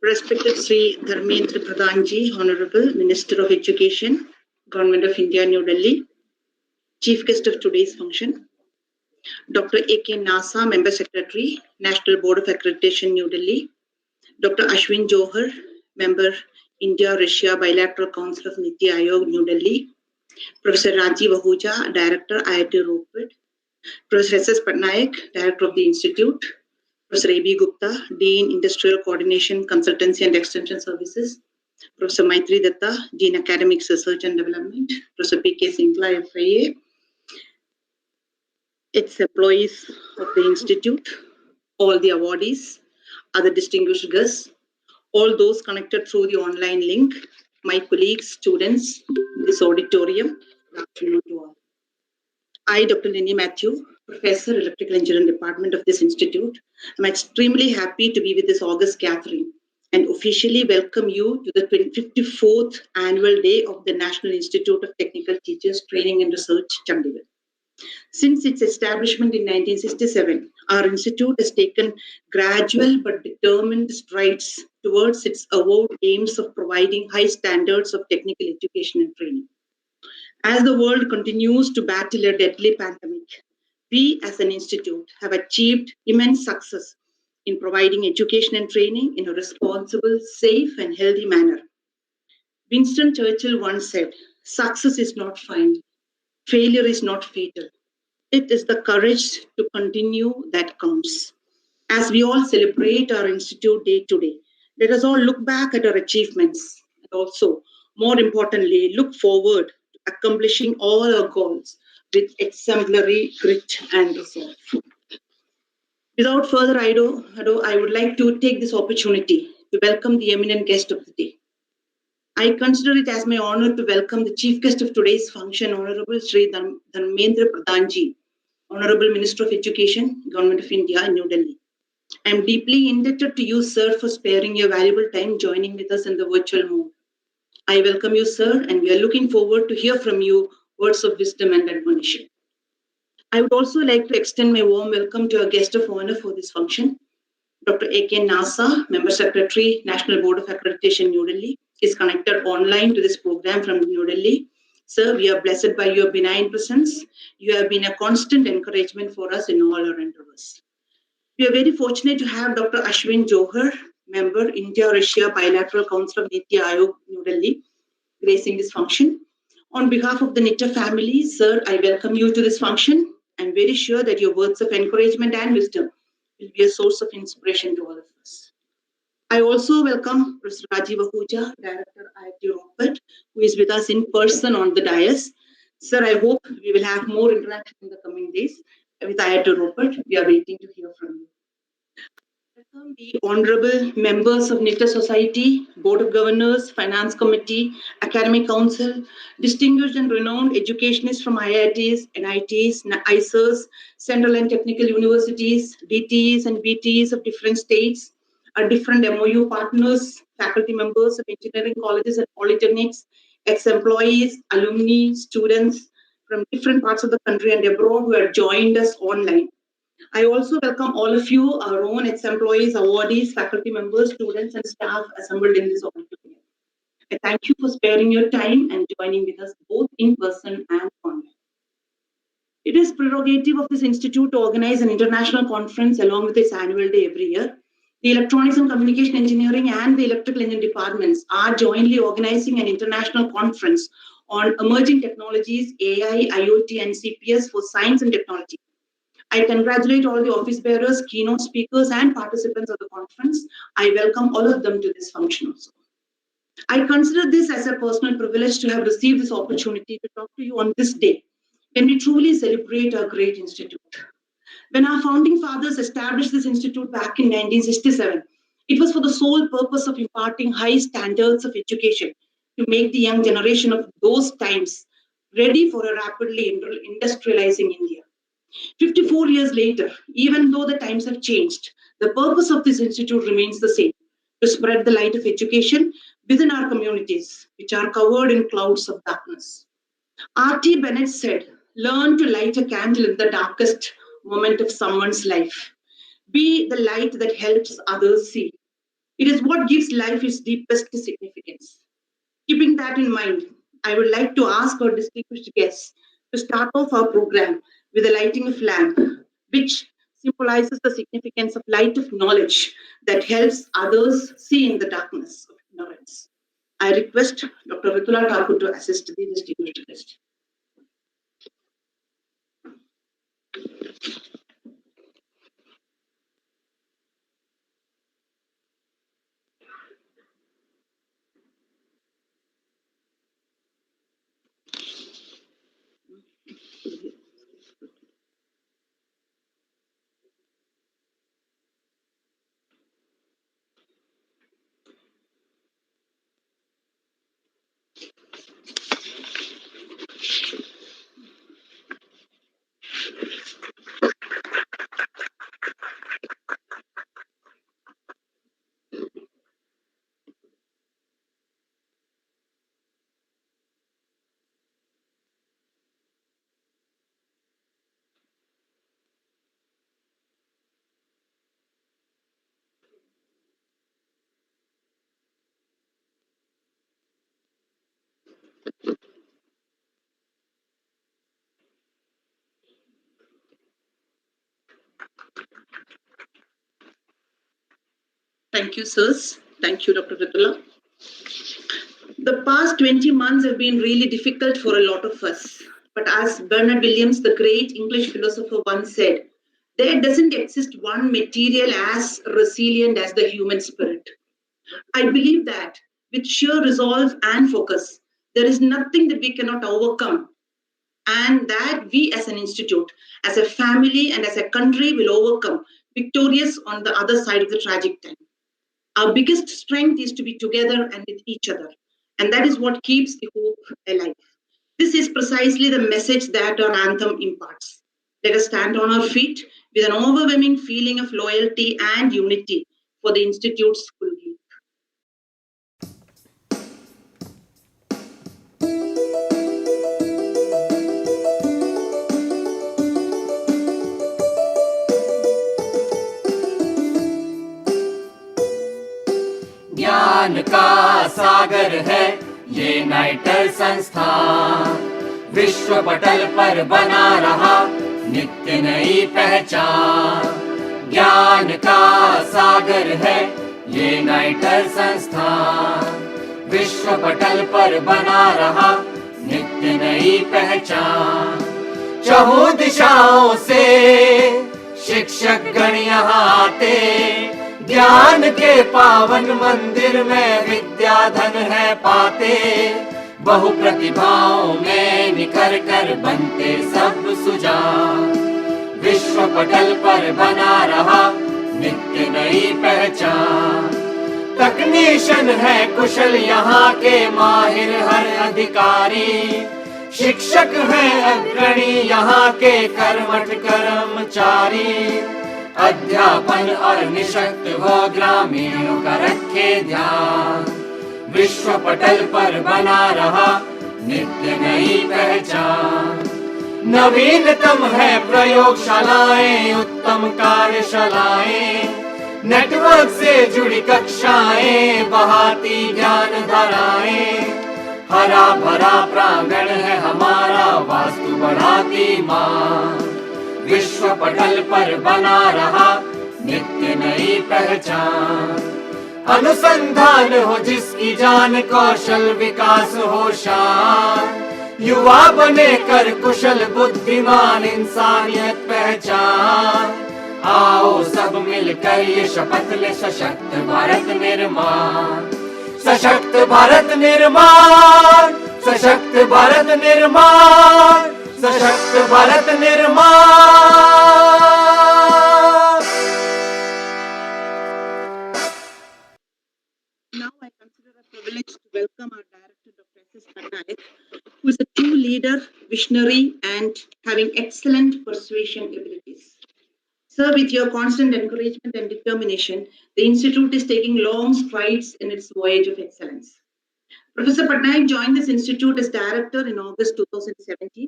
Respected Sri Dharmendra Pradhanji, Honorable Minister of Education, Government of India, New Delhi, Chief Guest of today's function, Dr. A.K. Nasa, Member Secretary, National Board of Accreditation, New Delhi, Dr. Ashwin Johar, Member, India-Russia Bilateral Council of Niti Aayog, New Delhi, Professor Rajiv Ahuja, Director, IIT Roorkee, Professor S.S. Patnaik, Director of the Institute, Professor A.B. Gupta, Dean, Industrial Coordination, Consultancy and Extension Services, Professor Maitri Datta, Dean, Academics Research and Development, Professor P.K. Singla, FIA, its employees of the Institute, all the awardees, other distinguished guests, all those connected through the online link, my colleagues, students in this auditorium, good afternoon to all. I, Dr. Nini Matthew, Professor, Electrical Engineering Department of this institute, am extremely happy to be with this august gathering and officially welcome you to the 54th annual day of the National Institute of Technical Teachers Training and Research, Chandigarh. Since its establishment in 1967, our institute has taken gradual but determined strides towards its avowed aims of providing high standards of technical education and training. As the world continues to battle a deadly pandemic, we as an institute have achieved immense success in providing education and training in a responsible, safe, and healthy manner. Winston Churchill once said, "Success is not final, failure is not fatal. It is the courage to continue that counts." As we all celebrate our institute day to day, let us all look back at our achievements and also, more importantly, look forward to accomplishing all our goals with exemplary grit and resolve. Without further ado, I would like to take this opportunity to welcome the eminent guest of the day. I consider it as my honor to welcome the chief guest of today's function, Honorable Sri Dharmendra Pradhanji, Honorable Minister of Education, Government of India, New Delhi. I am deeply indebted to you, sir, for sparing your valuable time joining with us in the virtual mode. I welcome you, sir, and we are looking forward to hear from you words of wisdom and admonition. I would also like to extend my warm welcome to our guest of honor for this function, Dr. A.K. Nasa, Member Secretary, National Board of Accreditation, New Delhi, is connected online to this program from New Delhi. Sir, we are blessed by your benign presence. You have been a constant encouragement for us in all our endeavors. We are very fortunate to have Dr. Ashwin Johar, Member, India-Russia Bilateral Council of Niti Aayog, New Delhi, gracing this function. On behalf of the NITA family, sir, I welcome you to this function. I'm very sure that your words of encouragement and wisdom will be a source of inspiration to all of us. I also welcome Professor Rajiv Ahuja, Director IIT Roorkee, who is with us in person on the dais. Sir, I hope we will have more interaction in the coming days with IIT Roorkee. We are waiting to hear from you. Welcome the honorable members of NITA Society, Board of Governors, Finance Committee, Academic Council, distinguished and renowned educationists from IITs, NITs, ISERs, Central and Technical Universities, DTs and BTs of different states, our different MOU partners, faculty members of engineering colleges and polytechnics, ex-employees, alumni, students from different parts of the country and abroad who have joined us online. I also welcome all of you, our own ex-employees, awardees, faculty members, students, and staff assembled in this auditorium. I thank you for sparing your time and joining with us both in person and online. It is prerogative of this institute to organize an international conference along with its annual day every year. The Electronics and Communication Engineering and the Electrical Engineering departments are jointly organizing an international conference on emerging technologies, AI, IoT, and CPS for science and technology. I congratulate all the office bearers, keynote speakers, and participants of the conference. I welcome all of them to this function also. I consider this as a personal privilege to have received this opportunity to talk to you on this day, when we truly celebrate our great institute. When our founding fathers established this institute back in 1967, it was for the sole purpose of imparting high standards of education to make the young generation of those times ready for a rapidly industrializing India. 54 years later, even though the times have changed, the purpose of this institute remains the same, to spread the light of education within our communities, which are covered in clouds of darkness. R.T. Bennett said, "Learn to light a candle in the darkest moment of someone's life. Be the light that helps others see." It is what gives life its deepest significance. Keeping that in mind, I would like to ask our distinguished guests to start off our program with the lighting of lamp, which symbolizes the significance of light of knowledge that helps others see in the darkness of ignorance. I request Dr. Ritula Thakur to assist the distinguished guest. Thank you, sirs. Thank you, Dr. Ritula. The past 20 months have been really difficult for a lot of us. But as Bernard Williams, the great English philosopher, once said, there doesn't exist one material as resilient as the human spirit. I believe that with sheer resolve and focus, there is nothing that we cannot overcome, and that we as an institute, as a family, and as a country will overcome, victorious on the other side of the tragic time. Our biggest strength is to be together and with each other. And that is what keeps the hope alive. This is precisely the message that our anthem imparts. Let us stand on our feet with an overwhelming feeling of loyalty and unity for the Institute's full good. ज्ञान का सागर है ये nighter संस्थान, विश्व पटल पर बना रहा नित्य नई पहचान। ज्ञान का सागर है ये नाइटर संस्थान, विश्व पटल पर बना रहा नित्य नई पहचान। चहुँ दिशाओं से शिक्षक गण यहाँ आते, ज्ञान के पावन मंदिर में विद्या धन है पाते। बहु प्रतिभाओं में निखर कर बनते सब सुजान, विश्व पटल पर बना रहा नित्य नई पहचान। तकनीशन है कुशल यहाँ के माहिर हर अधिकारी, शिक्षक हैं अग्रणी यहाँ के कर्मठ कर्मचारी। अध्यापन और निशक्त वो ग्रामीणों का रखे ध्यान, विश्व पटल पर बना रहा नित्य नई पहचान। नवीनतम है प्रयोगशालाएं, उत्तम कार्यशालाएं, नेटवर्क से जुड़ी कक्षाएं, बहाती ज्ञान धाराएं। हरा भरा प्रांगण है हमारा, वास्तु बढ़ाती मान, विश्व पटल पर बना रहा नित्य नई पहचान। अनुसंधान हो जिसकी जान, कौशल विकास हो शान, युवा बने कर कुशल बुद्धिमान इंसानियत पहचान। आओ सब मिलकर ये शपथ ले, सशक्त भारत निर्माण, सशक्त भारत निर्माण, सशक्त भारत निर्माण, सशक्त भारत निर्माण। Now I consider a privilege to welcome our director, Dr. S.S. Patnaik, who is a true leader, visionary, and having excellent persuasion abilities. Sir, with your constant encouragement and determination, the Institute is taking long strides in its voyage of excellence. Professor Patnaik joined this institute as director in August 2017.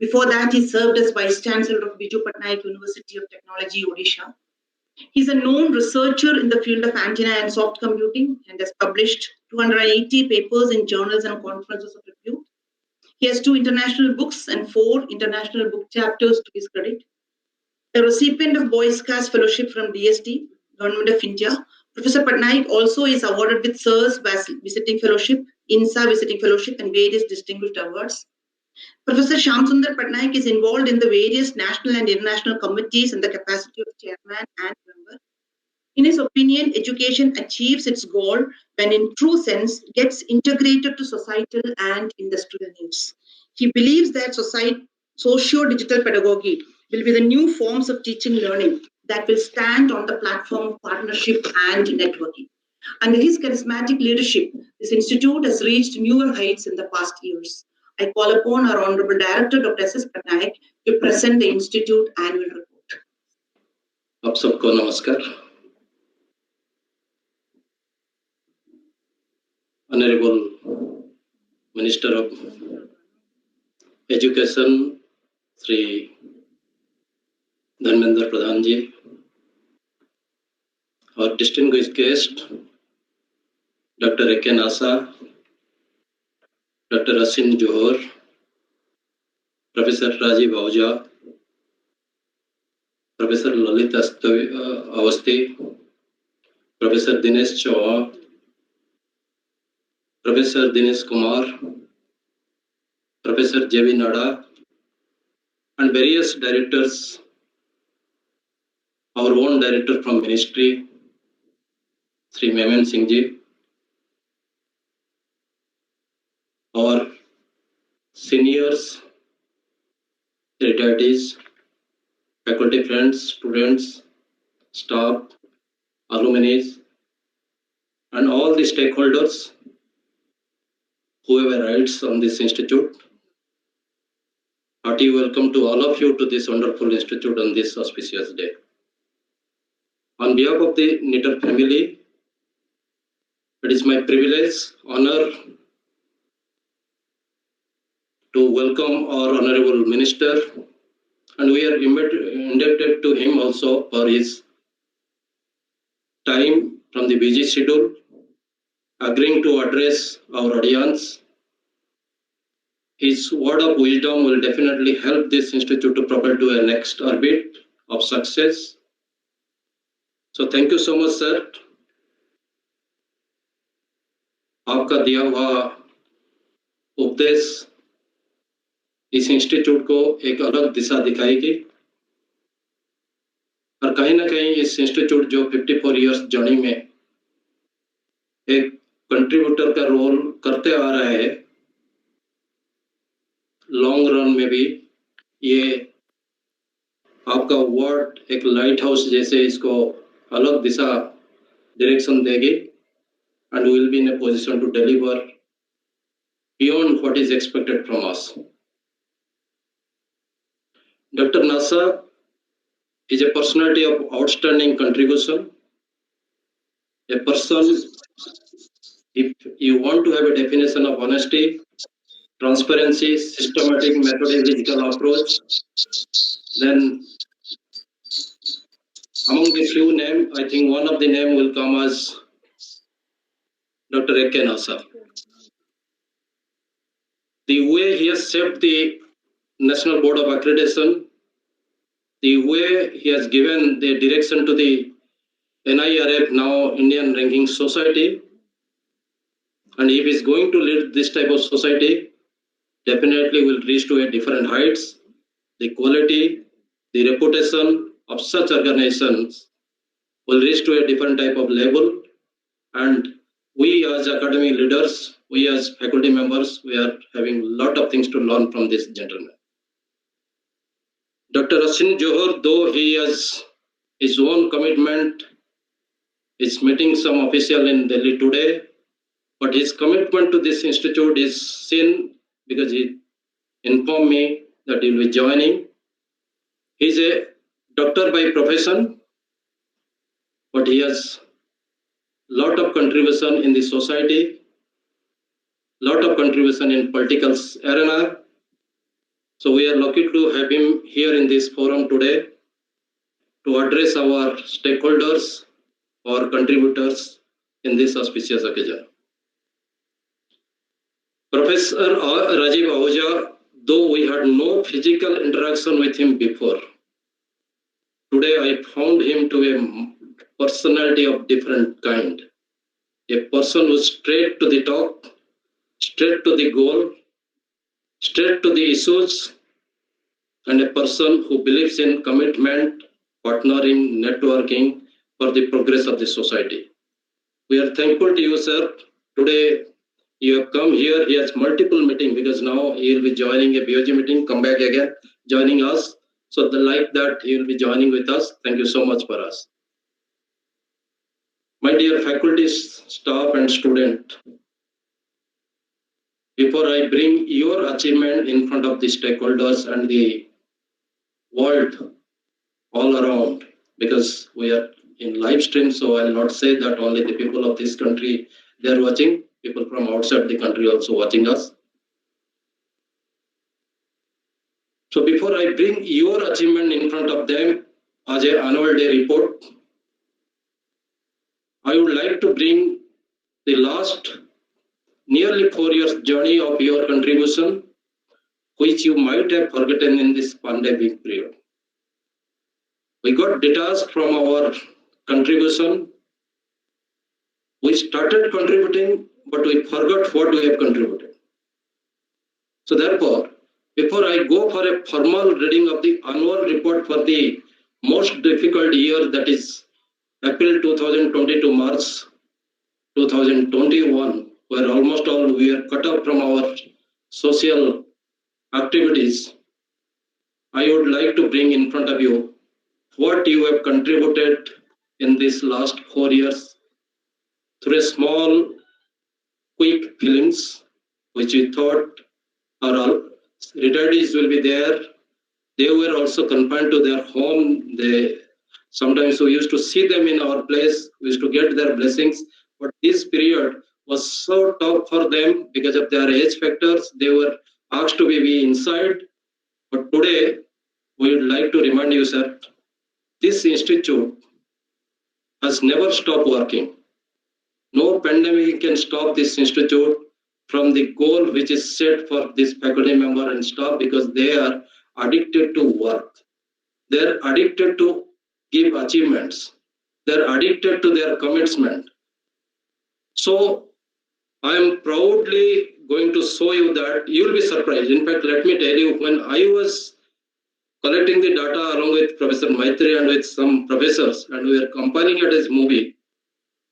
Before that, he served as Vice Chancellor of Biju Patnaik University of Technology, Odisha. He's a known researcher in the field of antenna and soft computing and has published 280 papers in journals and conferences of repute. He has 2 international books and 4 international book chapters to his credit. A recipient of Boy Scouts Fellowship from DST, Government of India, Professor Patnaik also is awarded with SIRS Visiting Fellowship, INSA Visiting Fellowship, and various distinguished awards. Professor Shamsundar Patnaik is involved in the various national and international committees in the capacity of chairman and member. In his opinion, education achieves its goal when, in true sense, gets integrated to societal and industrial needs. He believes that socio-digital pedagogy will be the new forms of teaching learning that will stand on the platform of partnership and networking. Under his charismatic leadership, this institute has reached newer heights in the past years. I call upon our Honorable Director, Dr. S. Patnaik, to present the Institute annual report. आप सबको नमस्कार. Honorable Minister of Education, Sri Dharmendra Pradhan ji, our distinguished guest, Dr. A.K. Nasa, Dr. Asin Johar, Professor Rajiv Ahuja, Professor Lalit Awasthi, Professor Dinesh Chauhan, Professor Dinesh Kumar, Professor J.V. Nada, and various directors, our own director from ministry, Sri Memen Singh ji, our seniors, retirees, faculty friends, students, staff, alumni, and all the stakeholders who have rights on this institute. Hearty welcome to all of you to this wonderful institute on this auspicious day. On behalf of the Nitter family, it is my privilege, honor to welcome our Honorable Minister, and we are indebted to him also for his time from the busy schedule, agreeing to address our audience. His word of wisdom will definitely help this institute to propel to a next orbit of success. So thank you so much, sir. आपका दिया हुआ उपदेश इस institute को एक अलग दिशा दिखाएगी और कहीं ना कहीं इस इंस्टीट्यूट जो 54 इयर्स जर्नी में एक कंट्रीब्यूटर का रोल करते आ रहा है, लॉन्ग रन में भी ये आपका वर्ड एक लाइट हाउस जैसे इसको अलग दिशा डायरेक्शन देगी and we will be in a position to deliver beyond what is expected from us. Dr. Nasa is a personality of outstanding contribution, a person, if you want to have a definition of honesty, transparency, systematic methodological approach, then among the few names, I think one of the name will come as Dr. A.K. Nasa. The way he has shaped the National Board of Accreditation, the way he has given the direction to the NIRF, now Indian Ranking Society, and if he is going to lead this type of society, definitely will reach to a different heights. The quality, the reputation of such organizations will reach to a different type of level, and we as academy leaders, we as faculty members, we are having a lot of things to learn from this gentleman. Dr. Asin Johar, though he has his own commitment, is meeting some official in Delhi today, but his commitment to this institute is seen because he informed me that he will be joining. He is a doctor by profession, but he has lot of contribution in the society, lot of contribution in political arena. So we are lucky to have him here in this forum today to address our stakeholders or contributors in this auspicious occasion. Professor Rajiv Ahuja, though we had no physical interaction with him before, today I found him to be a personality of different kind. A person who's straight to the talk, straight to the goal, straight to the issues, and a person who believes in commitment, partnering, networking for the progress of the society. We are thankful to you, sir. Today you have come here. He has multiple meetings because now he will be joining a BOG meeting, come back again, joining us. So like that, he will be joining with us. Thank you so much for us. My dear faculty, staff and student, before I bring your achievement in front of the stakeholders and the world all around, because we are in live stream, so I'll not say that only the people of this country, they are watching, people from outside the country also watching us. So before I bring your achievement in front of them as an annual day report, I would like to bring the last nearly 4 years journey of your contribution, which you might have forgotten in this pandemic period. We got detached from our contribution. We started contributing, but we forgot what we have contributed. So therefore, before I go for a formal reading of the annual report for the most difficult year, that is April 2020 to March 2021, where almost all we are cut off from our social activities, I would like to bring in front of you what you have contributed in these last 4 years through a small, quick films, which we thought are all retirees will be there. They were also confined to their home. Sometimes we used to see them in our place. We used to get their blessings. But this period was so tough for them because of their age factors. They were asked to be inside. But today, we would like to remind you, sir, this institute has never stopped working. No pandemic can stop this institute from the goal which is set for this faculty member and staff, because they are addicted to work. They're addicted to give achievements. They're addicted to their commitment. So I am proudly going to show you that you'll be surprised. In fact, let me tell you, when I was collecting the data along with Professor Maitri and with some professors, and we were compiling it as movie,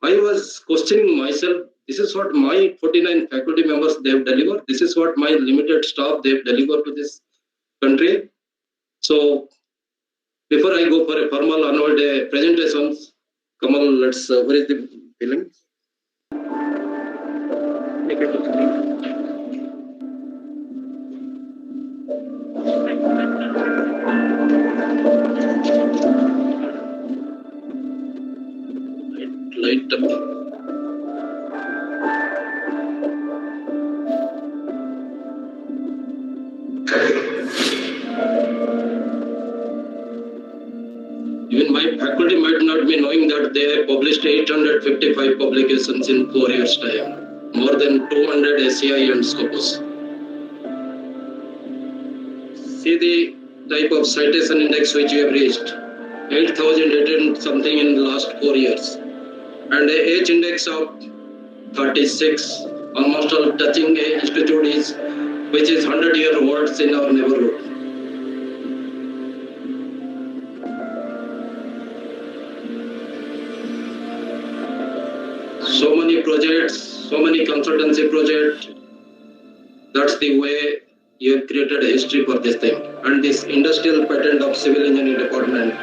I was questioning myself, this is what my 49 faculty members they've delivered. This is what my limited staff they've delivered to this country. So before I go for a formal annual day presentations, Kamal, let's, where is the film? Take it to screen. Light up. Even my faculty might not be knowing that they have published 855 publications in 4 years' time, more than 200 SCI and Scopus. See the type of citation index which we have reached, 8,800 something in the last 4 years, and a H index of 36, almost all touching a institute is, which is 100-year olds in our neighborhood. So many projects, so many consultancy projects. That's the way you have created a history for this thing. And this industrial patent of civil engineering department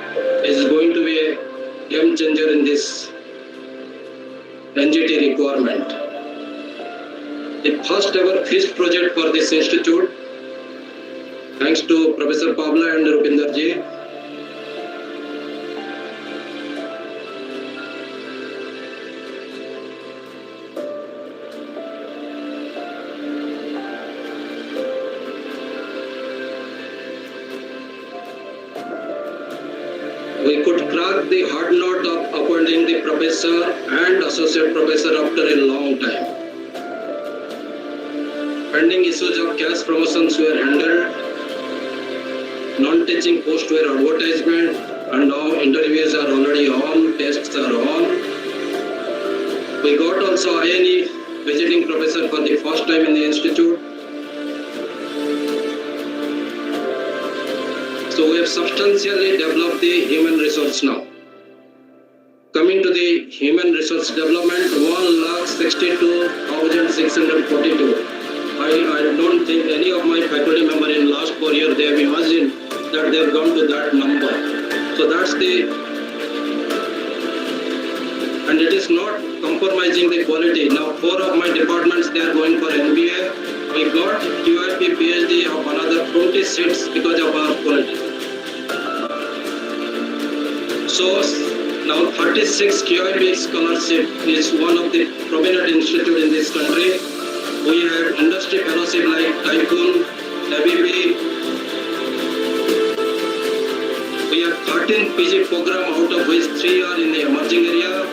is going to be a game changer in this NGT requirement. The first ever FIST project for this institute, thanks to Professor Pabla and Rupinder ji. We could crack the hard knot of appointing the professor and associate professor after a long time. Pending issues of cash promotions were handled, non-teaching posts were advertisement, and now interviews are already on, tests are on. We got also INE visiting professor for the first time in the institute. So we have substantially developed the human resource now. Coming to the human resource development, 1,62,642. I don't think any of my faculty member in last 4 years they have imagined that they have gone to that number. So that's the, and it is not compromising the quality. Now 4 of my departments they are going for MBA. We got QIP PhD of another 20 seats because of our quality. So now 36 QIP scholarship is one of the prominent institute in this country. We have industry fellowship like Tycoon, ABB. We have 13 PG program out of which 3 are in the emerging area.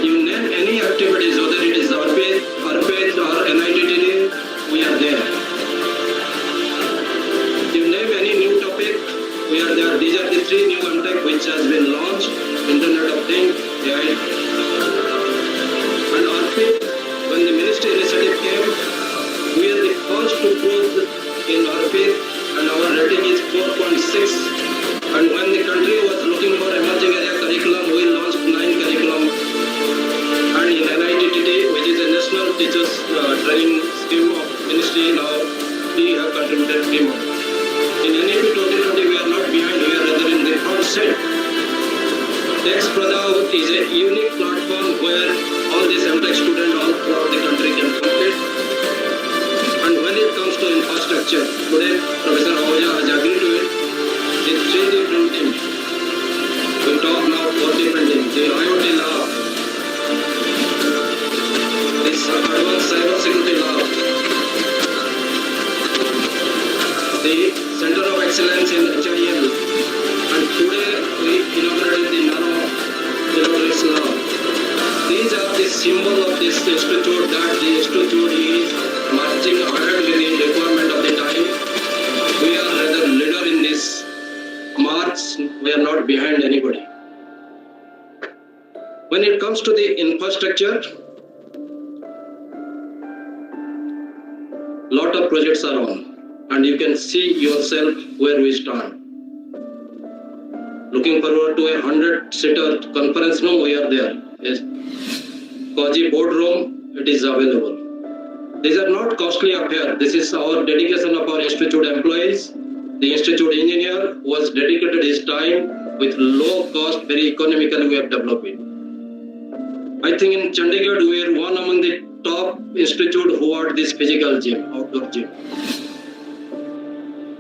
You name any activities, whether it is ARPAGE or NITTD, we are there. You name any new topic, we are there. These are the 3 new MTech which has been launched, Internet of Things, AI. And ARPAGE, when the ministry initiative came, we are the first to prove in ARPAGE and our rating is 4.6. And when the country was looking for emerging area curriculum, we launched 9 curriculum. And in NITTD, which is a national teachers training scheme of ministry, now we have contributed 3 more. In NEP 2020, we are not behind, we are rather in the front set. Text Pradhav is a unique platform where all these MTech students all throughout the country can complete. And when it comes to infrastructure, today Professor Ahuja has agreed to it. The 3D printing, we talk now 4D printing, the IoT lab, this advanced cyber security lab, the Center of Excellence in HIL, and today we inaugurated the Nano Electronics Lab. These are the symbol of this institute, that the institute is marching ahead with the requirement of the time. We are rather leader in this march, we are not behind anybody. When it comes to the infrastructure, lot of projects are on, and you can see yourself where we stand. Looking forward to a 100-seater conference room, we are there. Yes. Koji boardroom, it is available. These are not costly affairs. This is our dedication of our institute employees. The institute engineer was dedicated his time with low cost, very economically we have developed it. I think in Chandigarh we are one among the top institute who are this physical gym, outdoor gym.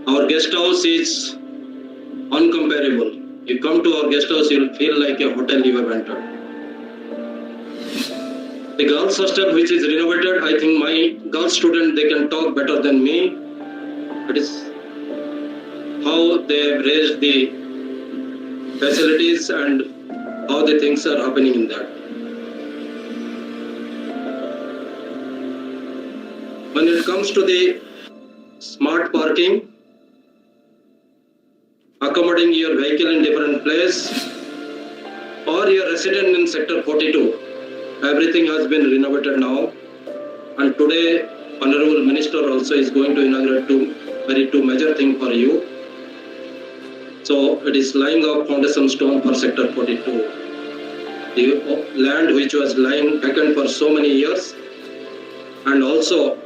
Our guest house is uncomparable. You come to our guest house, you'll feel like a hotel you have entered. The girls' hostel which is renovated, I think my girls students, they can talk better than me. It is how they have raised the facilities and how the things are happening in that. When it comes to the smart parking, accommodating your vehicle in different place, or your resident in sector 42, everything has been renovated now. And today, Honorable Minister also is going to inaugurate two major things for you. So it is laying of foundation stone for sector 42. The land which was lying vacant for so many years, and also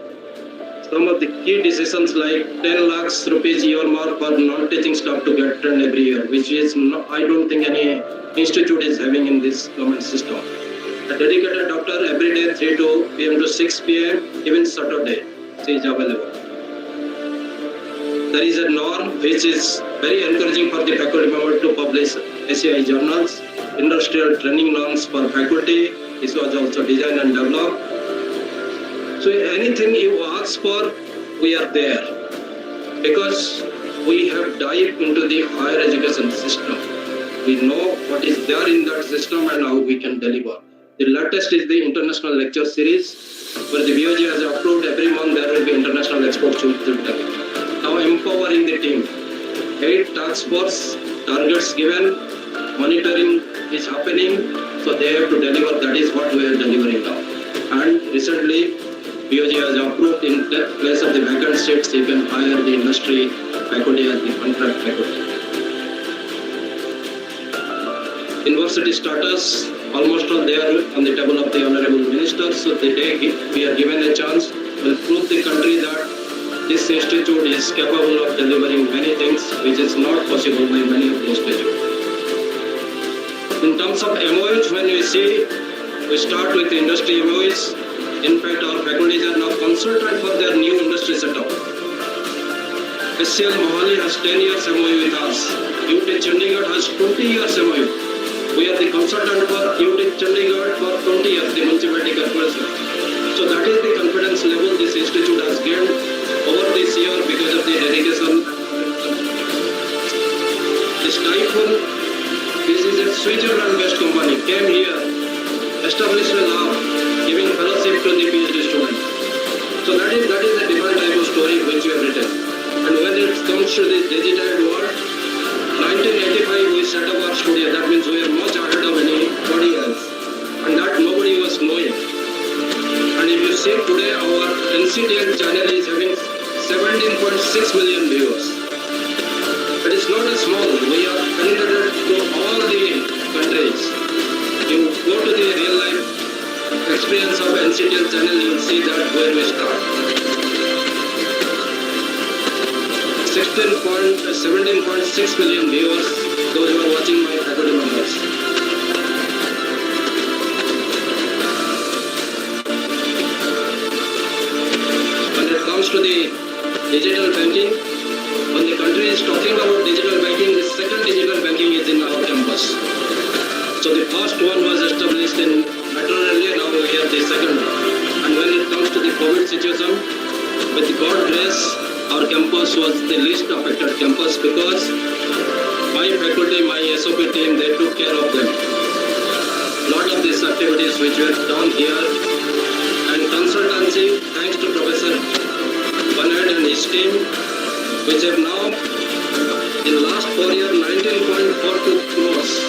some of the key decisions like 10 lakhs rupees earmark for non-teaching staff to get trained every year, which is not, I don't think any institute is having in this government system. A dedicated doctor every day 3 p.m. to 6 p.m. even Saturday is available. There is a norm which is very encouraging for the faculty member to publish ACI journals, industrial training norms for faculty. This was also designed and developed. So anything you ask for, we are there. Because we have dived into the higher education system. We know what is there in that system and how we can deliver. The latest is the international lecture series, where the BOG has approved every month there will be international exports to Turkey. Now empowering the team. 8 task force targets given, monitoring is happening, so they have to deliver. That is what we are delivering now. And recently, BOG has approved in place of the vacant seats, you can hire the industry faculty as the contract faculty. University status, almost all there on the table of the Honorable Minister, so the day we are given a chance, will prove the country that this institute is capable of delivering many things which is not possible by many of those institutes. In terms of MOUs, when we see, we start with the industry MOUs. In fact, our faculties are now consultant for their new industry setup. SCL Mohali has 10 years MOU with us. UT Chandigarh has 20 years MOU. We are the consultant for UT Chandigarh for 20 years, the municipality corporation. So that is the confidence level this institute has gained over this year because of the dedication. This typhoon, this is a Switzerland-based company, came here, established a lab, giving fellowship to the PhD students. So that is a different type of story which we have written. And when it comes to the digital world, 1985 we set up our studio. That means we are much ahead of anybody else, and that nobody was knowing. And if you see today, our NCTL channel is having 17.6 million viewers. It is not a small. We are penetrated to all the countries. You go to the real life experience of NCTL channel, you will see that where we start. 17.6 million viewers, those who are watching my faculty members. When it comes to the digital banking, when the country is talking about digital banking, the second digital banking is in our campus. So the first one was established in Metro Railway, now we have the second one. And when it comes to the COVID situation, with God's grace, our campus was the least affected campus because my faculty, my SOP team, they took care of them. Lot of these activities which were done here, and consultancy, thanks to Professor Bernard and his team, which have now, in the last 4 years, 19.42 crores.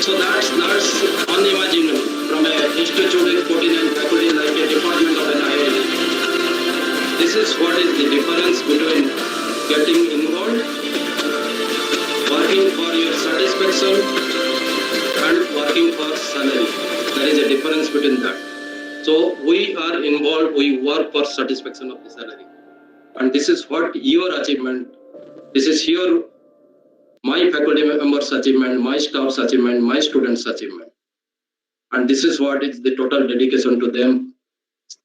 So that's unimaginable from an institute with 49 faculty like a department of an IIT. This is what is the difference between getting involved, working for your satisfaction, and working for salary. There is a difference between that. So we are involved, we work for satisfaction of the salary. And this is what your achievement, this is my faculty members' achievement, my staff's achievement, my students' achievement. And this is what is the total dedication to them.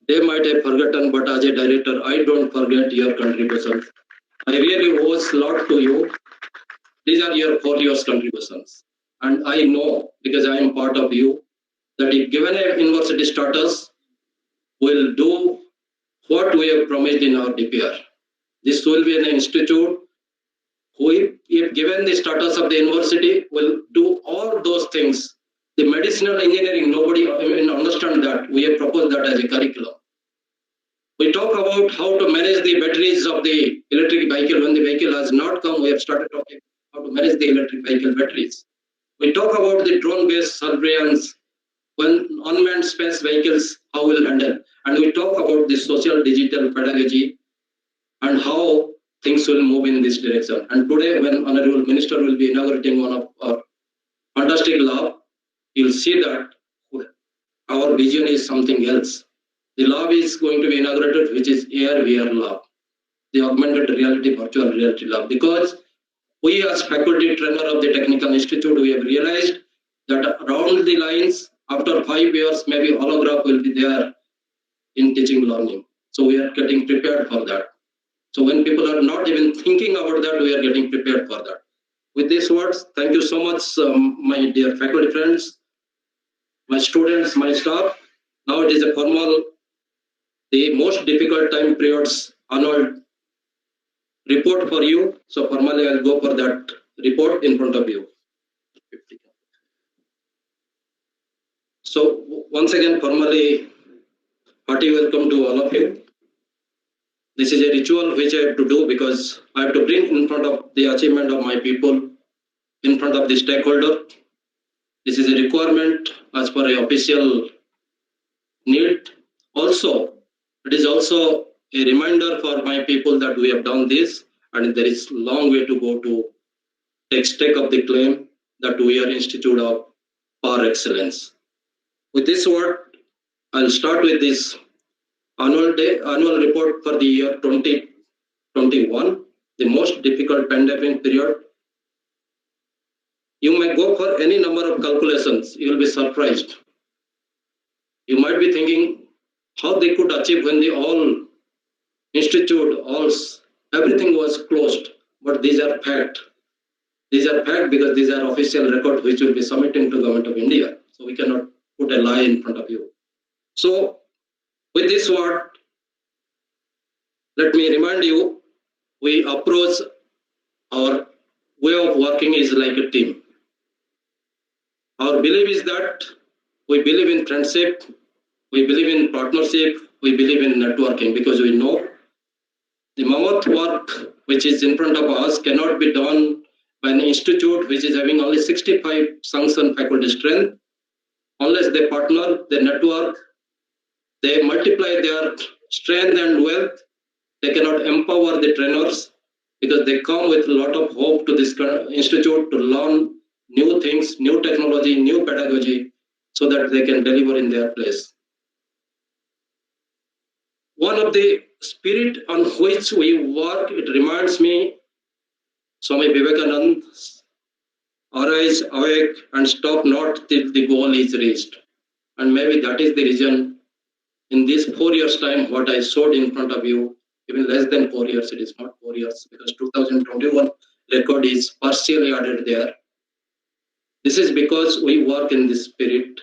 They might have forgotten, but as a director, I don't forget your contributions. I really owe a lot to you. These are your 4 years contributions. And I know, because I am part of you, that if given a university status, we'll do what we have promised in our DPR. This will be an institute who, if given the status of the university, will do all those things. The medicinal engineering, nobody understands that. We have proposed that as a curriculum. We talk about how to manage the batteries of the electric vehicle. When the vehicle has not come, we have started talking how to manage the electric vehicle batteries. We talk about the drone-based surveillance, when unmanned space vehicles, how we'll handle. And we talk about the social digital pedagogy and how things will move in this direction. And today, when Honorable Minister will be inaugurating one of our fantastic lab, you'll see that our vision is something else. The lab is going to be inaugurated, which is AR VR lab, the augmented reality, virtual reality lab. Because we as faculty trainer of the Technical Institute, we have realized that around the lines, after 5 years, maybe holograph will be there in teaching learning. So we are getting prepared for that. So when people are not even thinking about that, we are getting prepared for that. With these words, thank you so much, my dear faculty friends, my students, my staff. Now it is a formal, the most difficult time periods, annual report for you. So formally, I'll go for that report in front of you. So once again, formally, hearty welcome to all of you. This is a ritual which I have to do because I have to bring in front of the achievement of my people, in front of the stakeholder. This is a requirement as per a official need. Also, it is also a reminder for my people that we have done this, and there is long way to go to take stake of the claim that we are Institute of Power Excellence. With this word, I'll start with this annual report for the year 2021, the most difficult pandemic period. You may go for any number of calculations, you will be surprised. You might be thinking how they could achieve when the all institute, everything was closed. But these are fact. These are fact because these are official records which will be submitting to Government of India. So we cannot put a lie in front of you. So with this word, let me remind you, we approach our way of working is like a team. Our belief is that we believe in friendship, we believe in partnership, we believe in networking because we know the mammoth work which is in front of us cannot be done by an institute which is having only 65 sanctioned faculty strength. Unless they partner, they network, they multiply their strength and wealth, they cannot empower the trainers because they come with a lot of hope to this institute to learn new things, new technology, new pedagogy, so that they can deliver in their place. One of the spirit on which we work, it reminds me, Swami Vivekananda, arise, awake, and stop not till the goal is reached. And maybe that is the reason in this 4 years' time, what I showed in front of you, even less than 4 years, it is not 4 years, because 2021 record is partially added there. This is because we work in this spirit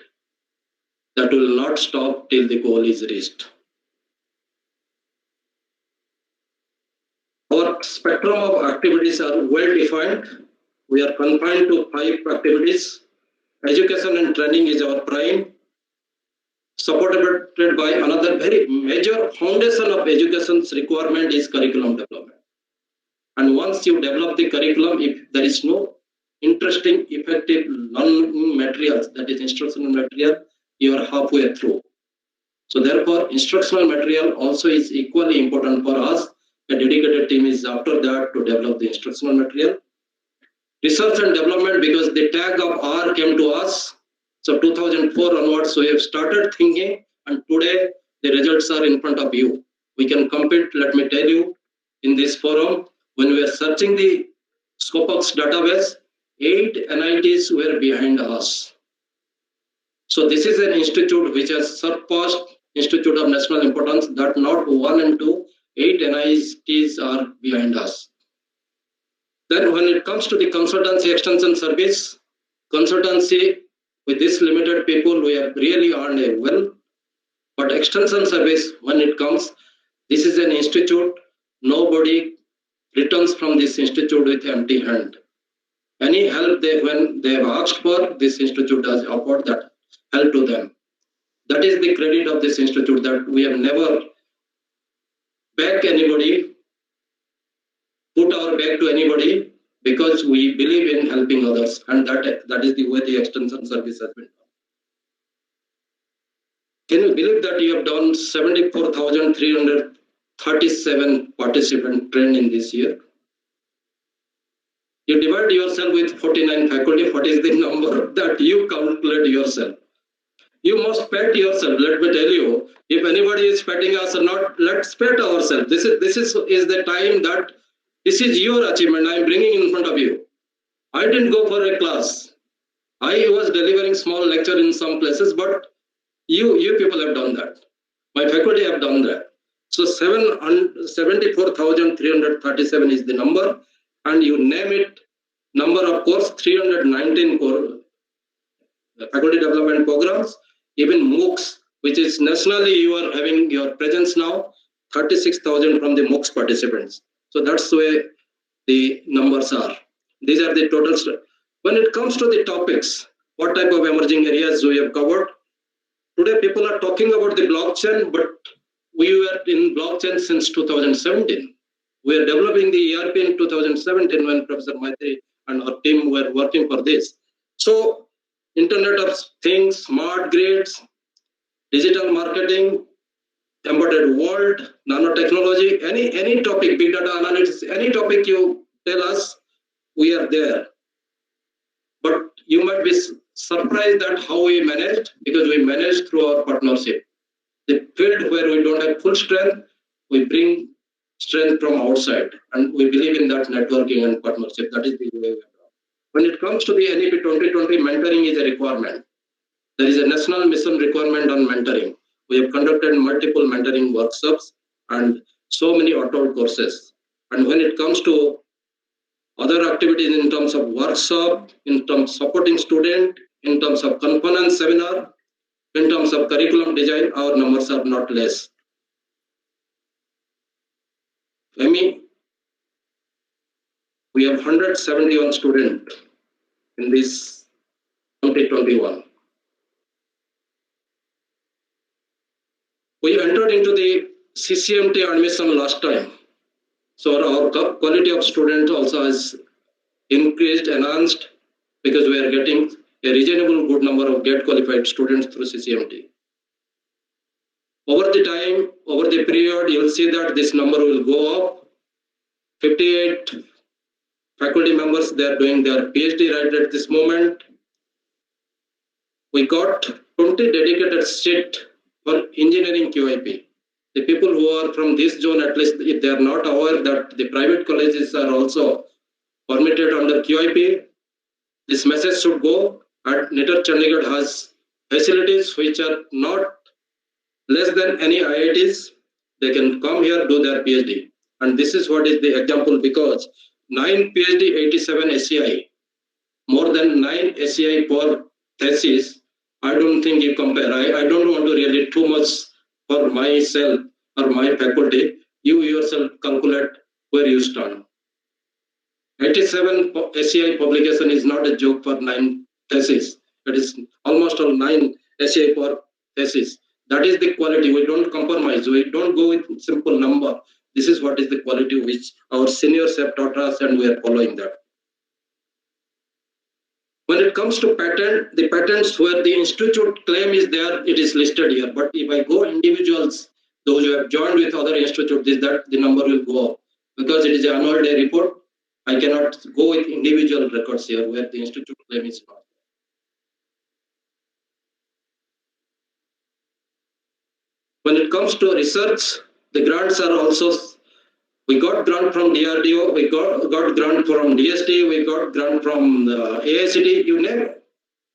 that will not stop till the goal is reached. Our spectrum of activities are well defined. We are confined to 5 activities. Education and training is our prime, supported by another very major foundation of education's requirement is curriculum development. And once you develop the curriculum, if there is no interesting, effective learning materials, that is instructional material, you are halfway through. So therefore, instructional material also is equally important for us. A dedicated team is after that to develop the instructional material. Research and development, because the tag of R came to us. So 2004 onwards, we have started thinking, and today the results are in front of you. We can compete, let me tell you, in this forum, when we are searching the Scopex database, 8 NITs were behind us. So this is an institute which has surpassed Institute of National Importance, that not 1 and 2, 8 NITs are behind us. Then when it comes to the consultancy extension service, consultancy, with this limited people, we have really earned a well. But extension service, when it comes, this is an institute, nobody returns from this institute with empty hand. Any help when they have asked for, this institute does afford that help to them. That is the credit of this institute, that we have never backed anybody, put our back to anybody, because we believe in helping others, and that is the way the extension service has been done. Can you believe that you have done 74,337 participants trained in this year? You divide yourself with 49 faculty, what is the number that you calculate yourself? You must pat yourself. Let me tell you, if anybody is patting us or not, let's pat ourselves. This is the time that this is your achievement I am bringing in front of you. I didn't go for a class. I was delivering small lecture in some places, but you people have done that. My faculty have done that. So 74,337 is the number, and you name it, number of course 319 faculty development programs, even MOOCs, which is nationally you are having your presence now, 36,000 from the MOOCs participants. So that's the way the numbers are. These are the total. When it comes to the topics, what type of emerging areas we have covered? Today, people are talking about the blockchain, but we were in blockchain since 2017. We are developing the ERP in 2017 when Professor Maitri and her team were working for this. So, Internet of Things, smart grids, digital marketing, embedded world, nanotechnology, any topic, big data analytics, any topic you tell us, we are there. But you might be surprised at how we managed, because we managed through our partnership. The field where we don't have full strength, we bring strength from outside, and we believe in that networking and partnership. That is the way we are. When it comes to the NEP 2020, mentoring is a requirement. There is a national mission requirement on mentoring. We have conducted multiple mentoring workshops and so many auto courses. And when it comes to other activities in terms of workshop, in terms of supporting student, in terms of conference seminar, in terms of curriculum design, our numbers are not less. Amy, we have 171 students in this 2021. We entered into the CCMT admission last time. So our quality of students also has increased, enhanced, because we are getting a reasonable good number of GATE qualified students through CCMT. Over the time, over the period, you will see that this number will go up. 58 faculty members, they are doing their PhD right at this moment. We got 20 dedicated seats for engineering QIP. The people who are from this zone, at least if they are not aware that the private colleges are also permitted under QIP, this message should go. And NITR Chandigarh has facilities which are not less than any IITs. They can come here, do their PhD. And this is what is the example, because 9 PhD, 87 SCI, more than 9 SCI per thesis. I don't think you compare. I don't want to really too much for myself or my faculty. You yourself calculate where you stand. 87 SCI publication is not a joke for 9 theses. It is almost all 9 SCI per thesis. That is the quality. We don't compromise. We don't go with simple number. This is what is the quality which our seniors have taught us, and we are following that. When it comes to patent, the patents where the institute claim is there, it is listed here. But if I go individuals, those who have joined with other institutes, that the number will go up. Because it is an annual day report, I cannot go with individual records here where the institute claim is not. When it comes to research, the grants are also, we got grant from DRDO, we got grant from DST, we got grant from AICT, you name it.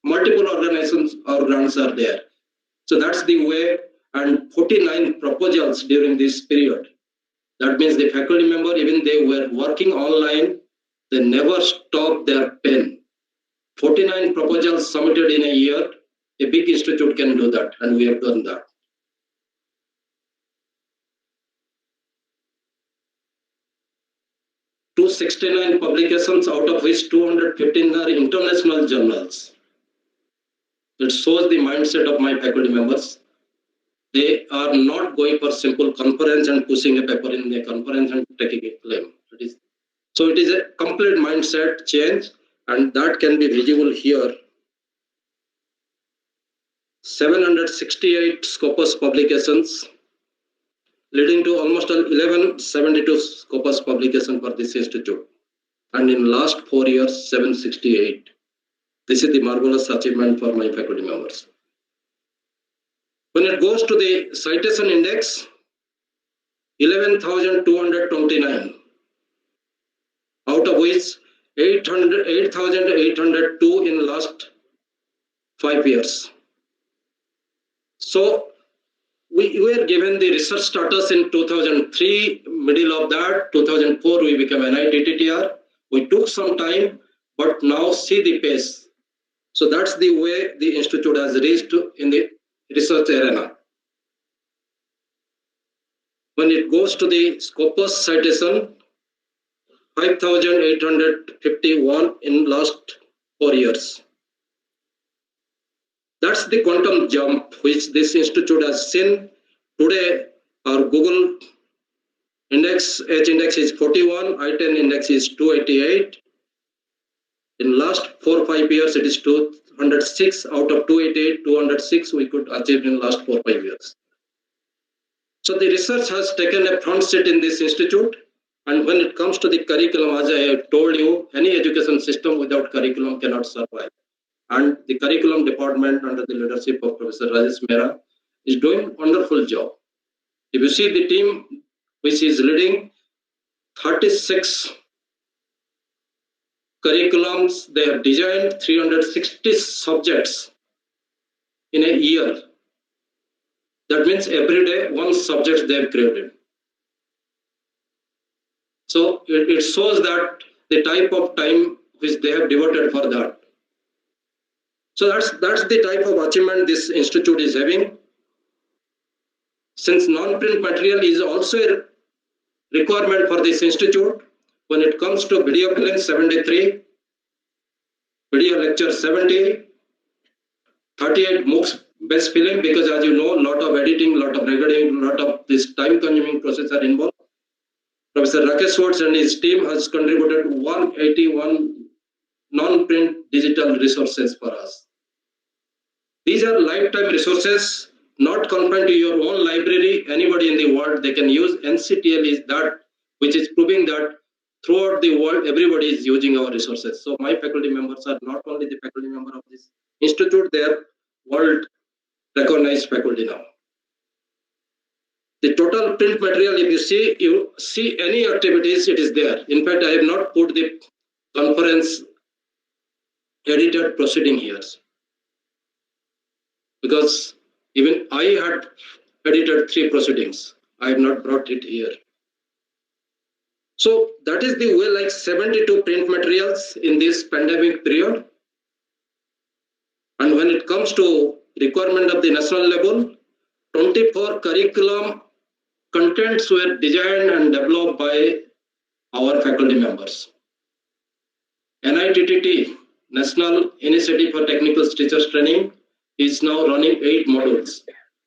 Multiple organizations or grants are there. So that's the way, and 49 proposals during this period. That means the faculty member, even they were working online, they never stopped their pen. 49 proposals submitted in a year. A big institute can do that, and we have done that. Two 69 publications, out of which 215 are international journals. It shows the mindset of my faculty members. They are not going for simple conference and pushing a paper in a conference and taking a claim. So it is a complete mindset change, and that can be visible here. 768 Scopus publications, leading to almost 1172 Scopus publication for this institute. And in last 4 years, 768. This is the marvelous achievement for my faculty members. When it goes to the citation index, 11,229, out of which 8,802 in last 5 years. So we were given the research status in 2003, middle of that, 2004 we became NITTTR. We took some time, but now see the pace. So that's the way the institute has reached in the research arena. When it goes to the Scopus citation, 5,851 in last 4 years. That's the quantum jump which this institute has seen. Today, our Google index, H index is 41, I-10 index is 288. In last 4 or 5 years, it is 206 out of 288, 206 we could achieve in last 4 or 5 years. So the research has taken a front seat in this institute. And when it comes to the curriculum, as I have told you, any education system without curriculum cannot survive. And the curriculum department under the leadership of Professor Rajesh Mehra is doing a wonderful job. If you see the team which is leading, 36 curriculums, they have designed 360 subjects in a year. That means every day one subject they have created. So it shows that the type of time which they have devoted for that. So that's the type of achievement this institute is having. Since non-print material is also a requirement for this institute, when it comes to video film 73, video lecture 70, 38 MOOCs based film, because as you know, a lot of editing, lot of recording, lot of this time-consuming process are involved. Professor Rakesh Schwartz and his team has contributed 181 non-print digital resources for us. These are lifetime resources, not confined to your own library. Anybody in the world they can use. NCTL is that which is proving that throughout the world everybody is using our resources. So my faculty members are not only the faculty member of this institute, they are world recognized faculty now. The total print material, if you see any activities, it is there. In fact, I have not put the conference edited proceeding here, because even I had edited 3 proceedings. I have not brought it here. So that is the way, like 72 print materials in this pandemic period. And when it comes to requirement of the national level, 24 curriculum contents were designed and developed by our faculty members. NITTT, National Initiative for Technical Teachers Training, is now running 8 modules.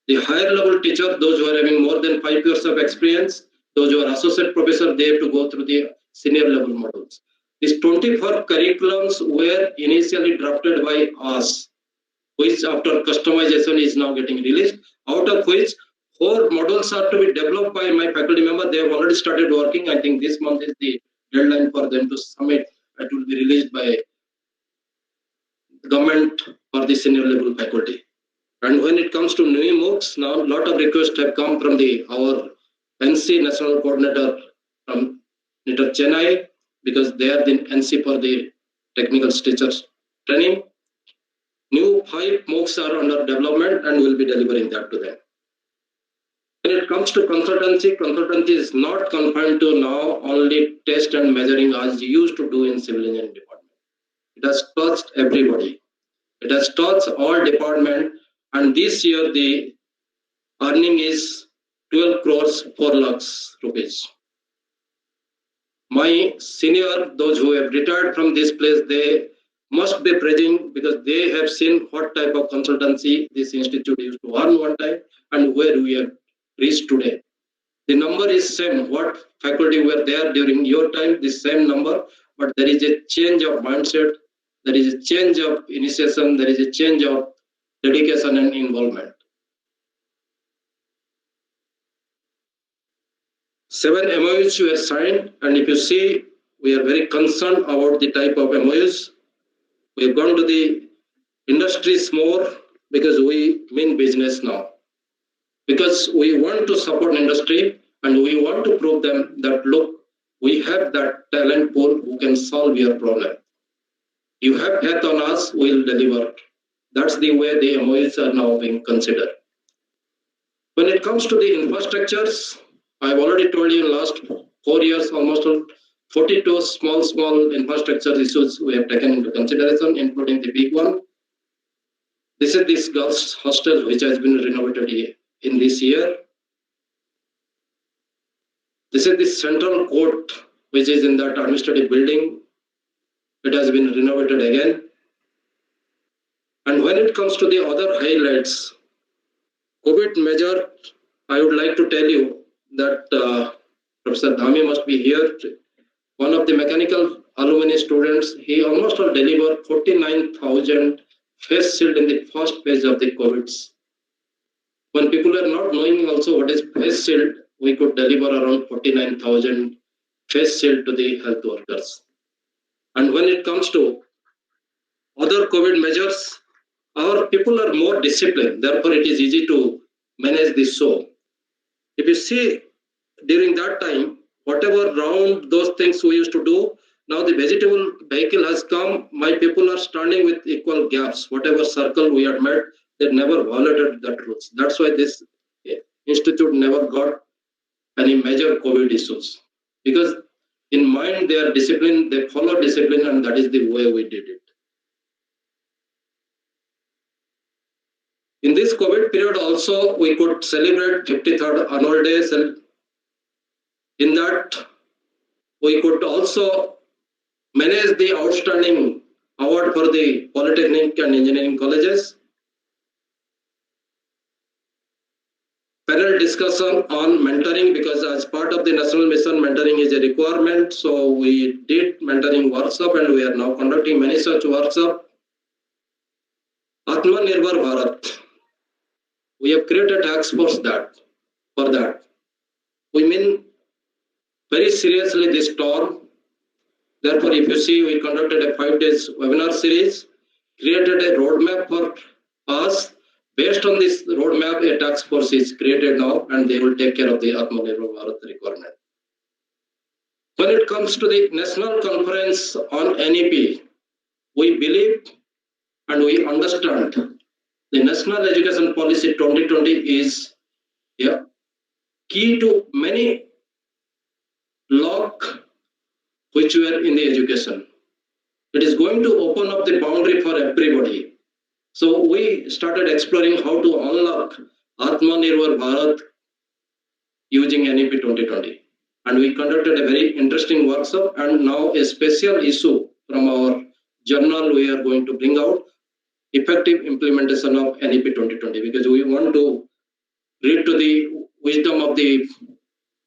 The higher level teacher, those who are having more than 5 years of experience, those who are associate professor, they have to go through the senior level modules. These 24 curriculums were initially drafted by us, which after customization is now getting released, out of which 4 modules are to be developed by my faculty member. They have already started working. I think this month is the deadline for them to submit. It will be released by the government for the senior level faculty. And when it comes to new MOOCs, now a lot of requests have come from our NC National Coordinator from NITR Chennai, because they are the NC for the technical teachers training. New 5 MOOCs are under development and will be delivering that to them. When it comes to consultancy is not confined to now only test and measuring as you used to do in civil engineering department. It has touched everybody. It has touched all department, and this year the earning is 12 crores 4 lakhs rupees. My senior, those who have retired from this place, they must be praising, because they have seen what type of consultancy this institute used to earn one time and where we have reached today. The number is same. What faculty were there during your time, the same number, but there is a change of mindset, there is a change of initiation, there is a change of dedication and involvement. 7 MOUs were signed, and if you see, we are very concerned about the type of MOUs. We have gone to the industries more because we mean business now. Because we want to support industry and we want to prove them that, look, we have that talent pool who can solve your problem. You have faith on us, we'll deliver. That's the way the MOUs are now being considered. When it comes to the infrastructures, I've already told you in the last 4 years, almost 42 small infrastructure issues we have taken into consideration, including the big one. This is this girls' hostel which has been renovated in this year. This is the central court which is in that administrative building. It has been renovated again. And when it comes to the other highlights, COVID measure, I would like to tell you that Professor Dhami must be here. One of the mechanical alumni students, he almost delivered 49,000 face shield in the first phase of the COVID. When people are not knowing also what is face shield, we could deliver around 49,000 face shield to the health workers. And when it comes to other COVID measures, our people are more disciplined. Therefore, it is easy to manage this show. If you see during that time, whatever round those things we used to do, now the vegetable vehicle has come. My people are standing with equal gaps. Whatever circle we had made, they never violated that rules. That's why this institute never got any major COVID issues. Because in mind, they are disciplined, they follow discipline, and that is the way we did it. In this COVID period also, we could celebrate 53rd annual day. In that, we could also manage the outstanding award for the polytechnic and engineering colleges. Panel discussion on mentoring, because as part of the national mission, mentoring is a requirement. So we did mentoring workshop, and we are now conducting many such workshops. Atmanirbhar Bharat. We have created a task force for that. We mean very seriously this storm. Therefore, if you see, we conducted a 5 days webinar series, created a roadmap for us. Based on this roadmap, a task force is created now, and they will take care of the Atmanirbhar Bharat requirement. When it comes to the national conference on NEP, we believe and we understand the National Education Policy 2020 is key to many lock which were in the education. It is going to open up the boundary for everybody. So we started exploring how to unlock Atmanirbhar Bharat using NEP 2020. And we conducted a very interesting workshop, and now a special issue from our journal we are going to bring out, effective implementation of NEP 2020, because we want to read to the wisdom of the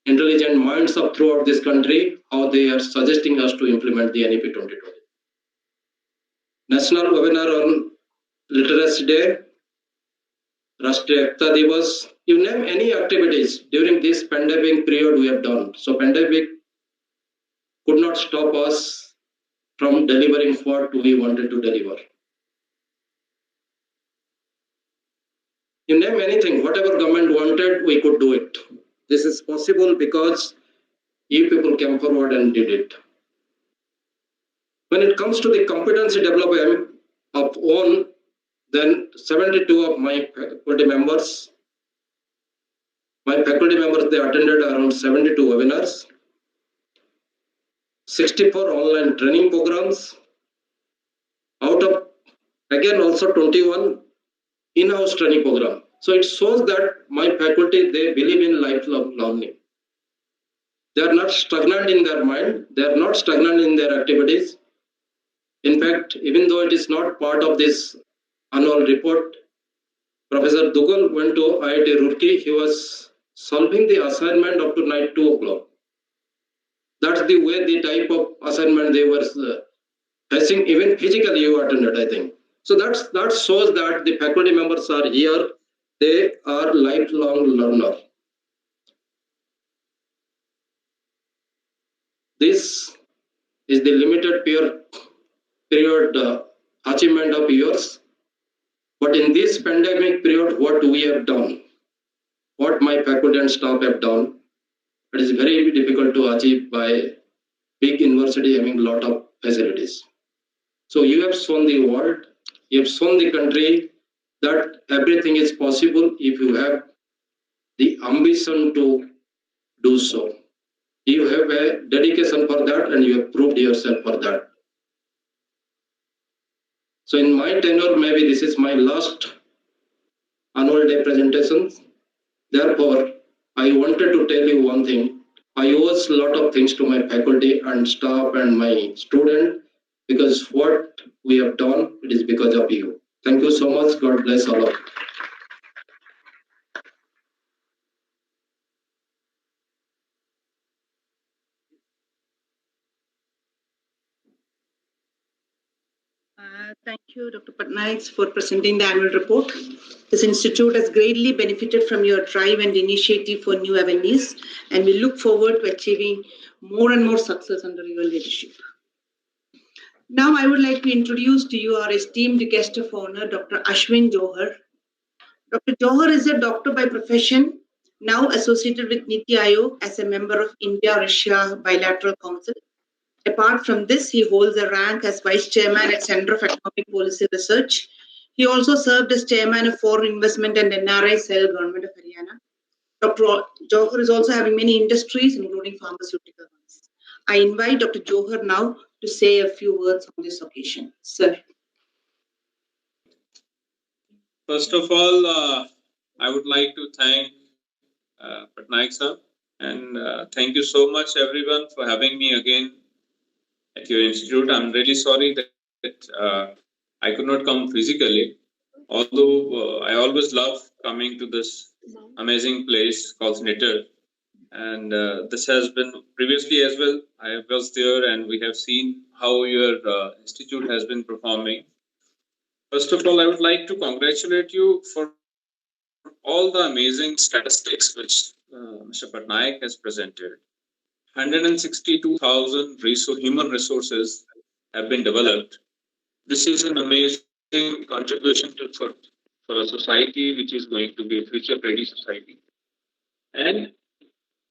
intelligent minds of throughout this country, how they are suggesting us to implement the NEP 2020. National webinar on Literacy Day, Rashtriya Ekta Divas, you name any activities during this pandemic period we have done. So pandemic could not stop us from delivering what we wanted to deliver. You name anything, whatever government wanted, we could do it. This is possible because you people came forward and did it. When it comes to the competency development of own, then 72 of my faculty members, they attended around 72 webinars, 64 online training programs, out of again also 21 in-house training program. So it shows that my faculty, they believe in lifelong learning. They are not stagnant in their mind. They are not stagnant in their activities. In fact, even though it is not part of this annual report, Professor Dugal went to IIT Roorkee. He was solving the assignment up to night 2 o'clock. That's the way, the type of assignment they were facing. Even physically you attended, I think. So that shows that the faculty members are here. They are lifelong learner. This is the limited period achievement of yours. But in this pandemic period, what we have done, what my faculty and staff have done, it is very difficult to achieve by big university having a lot of facilities. So you have shown the world, you have shown the country that everything is possible if you have the ambition to do so. You have a dedication for that, and you have proved yourself for that. So in my tenure, maybe this is my last annual day presentation. Therefore, I wanted to tell you one thing. I owe a lot of things to my faculty and staff and my student, because what we have done, it is because of you. Thank you so much. God bless all of you. Thank you, Dr. Patnaik, for presenting the annual report. This institute has greatly benefited from your drive and initiative for new avenues, and we look forward to achieving more and more success under your leadership. Now, I would like to introduce to you our esteemed guest of honor, Dr. Ashwin Johar. Dr. Johar is a doctor by profession, now associated with Niti Aayog as a member of India-Russia Bilateral Council. Apart from this, he holds a rank as Vice Chairman at Center of Economic Policy Research. He also served as Chairman of Foreign Investment and NRI Cell, Government of Haryana. Dr. Johar is also having many industries, including pharmaceutical ones. I invite Dr. Johar now to say a few words on this occasion. Sir. First of all, I would like to thank Patnaik sir, and thank you so much everyone for having me again at your institute. I'm really sorry that I could not come physically, although I always love coming to this amazing place called Knitter. And this has been previously as well. I was there, and we have seen how your institute has been performing. First of all, I would like to congratulate you for all the amazing statistics which Mr. Patnaik has presented. 162,000 human resources have been developed. This is an amazing contribution for a society which is going to be a future-ready society. And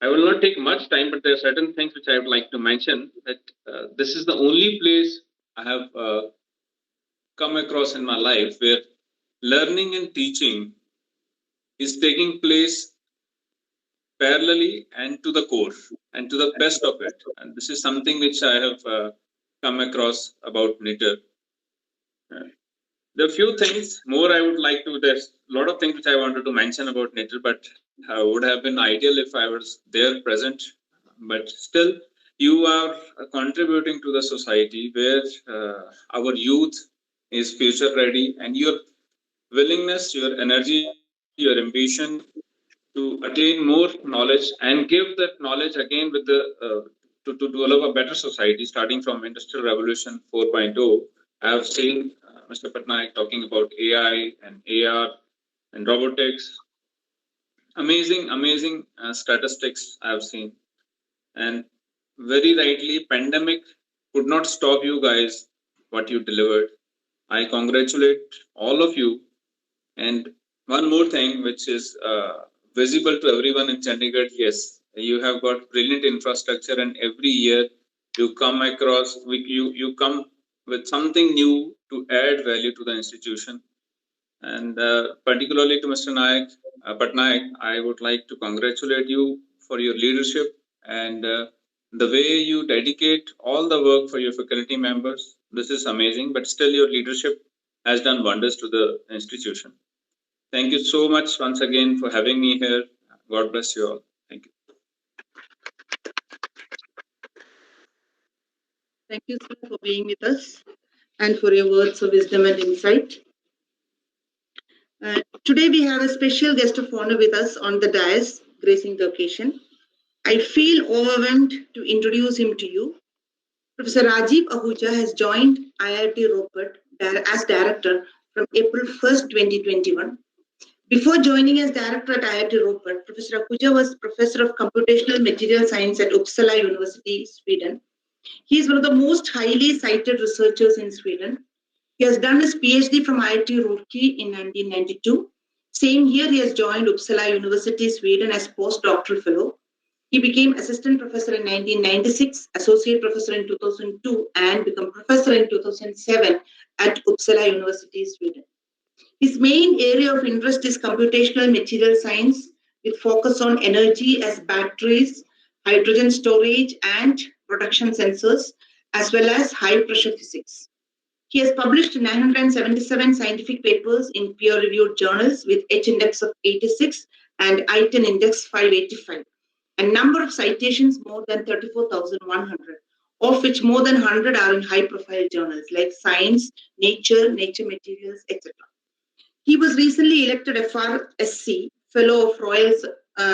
I will not take much time, but there are certain things which I would like to mention, that this is the only place I have come across in my life where learning and teaching is taking place parallelly and to the core and to the best of it. And this is something which I have come across about Knitter. There are a few things more I would like to, there's a lot of things which I wanted to mention about Knitter, but would have been ideal if I was there present. But still, you are contributing to the society where our youth is future ready, and your willingness, your energy, your ambition to attain more knowledge and give that knowledge again with the to develop a better society, starting from Industrial Revolution 4.0. I have seen Mr. Patnaik talking about AI and AR and robotics. Amazing statistics I have seen. And very rightly, pandemic could not stop you guys what you delivered. I congratulate all of you. And one more thing which is visible to everyone in Chandigarh, yes, you have got brilliant infrastructure, and every year you come across, you come with something new to add value to the institution. And particularly to Mr. Patnaik, I would like to congratulate you for your leadership and the way you dedicate all the work for your faculty members. This is amazing, but still your leadership has done wonders to the institution. Thank you so much once again for having me here. God bless you all. Thank you. Thank you, sir, for being with us and for your words of wisdom and insight. Today, we have a special guest of honor with us on the dais, gracing the occasion. I feel overwhelmed to introduce him to you. Professor Rajiv Ahuja has joined IIT Ropar as director from April 1st, 2021. Before joining as director at IIT Ropar, Professor Ahuja was professor of computational material science at Uppsala University, Sweden. He is one of the most highly cited researchers in Sweden. He has done his PhD from IIT Roorkee in 1992. Same year, he has joined Uppsala University, Sweden as postdoctoral fellow. He became assistant professor in 1996, associate professor in 2002, and became professor in 2007 at Uppsala University, Sweden. His main area of interest is computational material science with focus on energy as batteries, hydrogen storage, and production sensors, as well as high pressure physics. He has published 977 scientific papers in peer-reviewed journals with H index of 86 and I10 index 585, and number of citations more than 34,100, of which more than 100 are in high-profile journals like Science, Nature, Nature Materials, etc. He was recently elected FRSC Fellow of Royal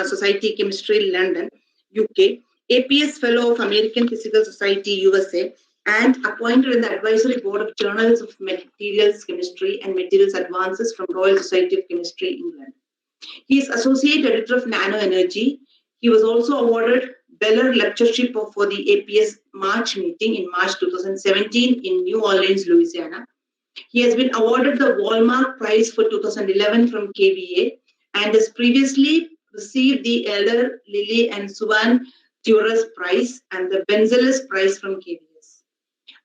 Society Chemistry, London, UK, APS Fellow of American Physical Society, USA, and appointed in the Advisory Board of Journals of Materials Chemistry and Materials Advances from Royal Society of Chemistry, England. He is Associate Editor of Nano Energy. He was also awarded Beller Lectureship for the APS March meeting in March 2017 in New Orleans, Louisiana. He has been awarded the Walmart Prize for 2011 from KBA and has previously received the Elder Lilly and Suvan Theoras Prize and the Benzelis Prize from KBS.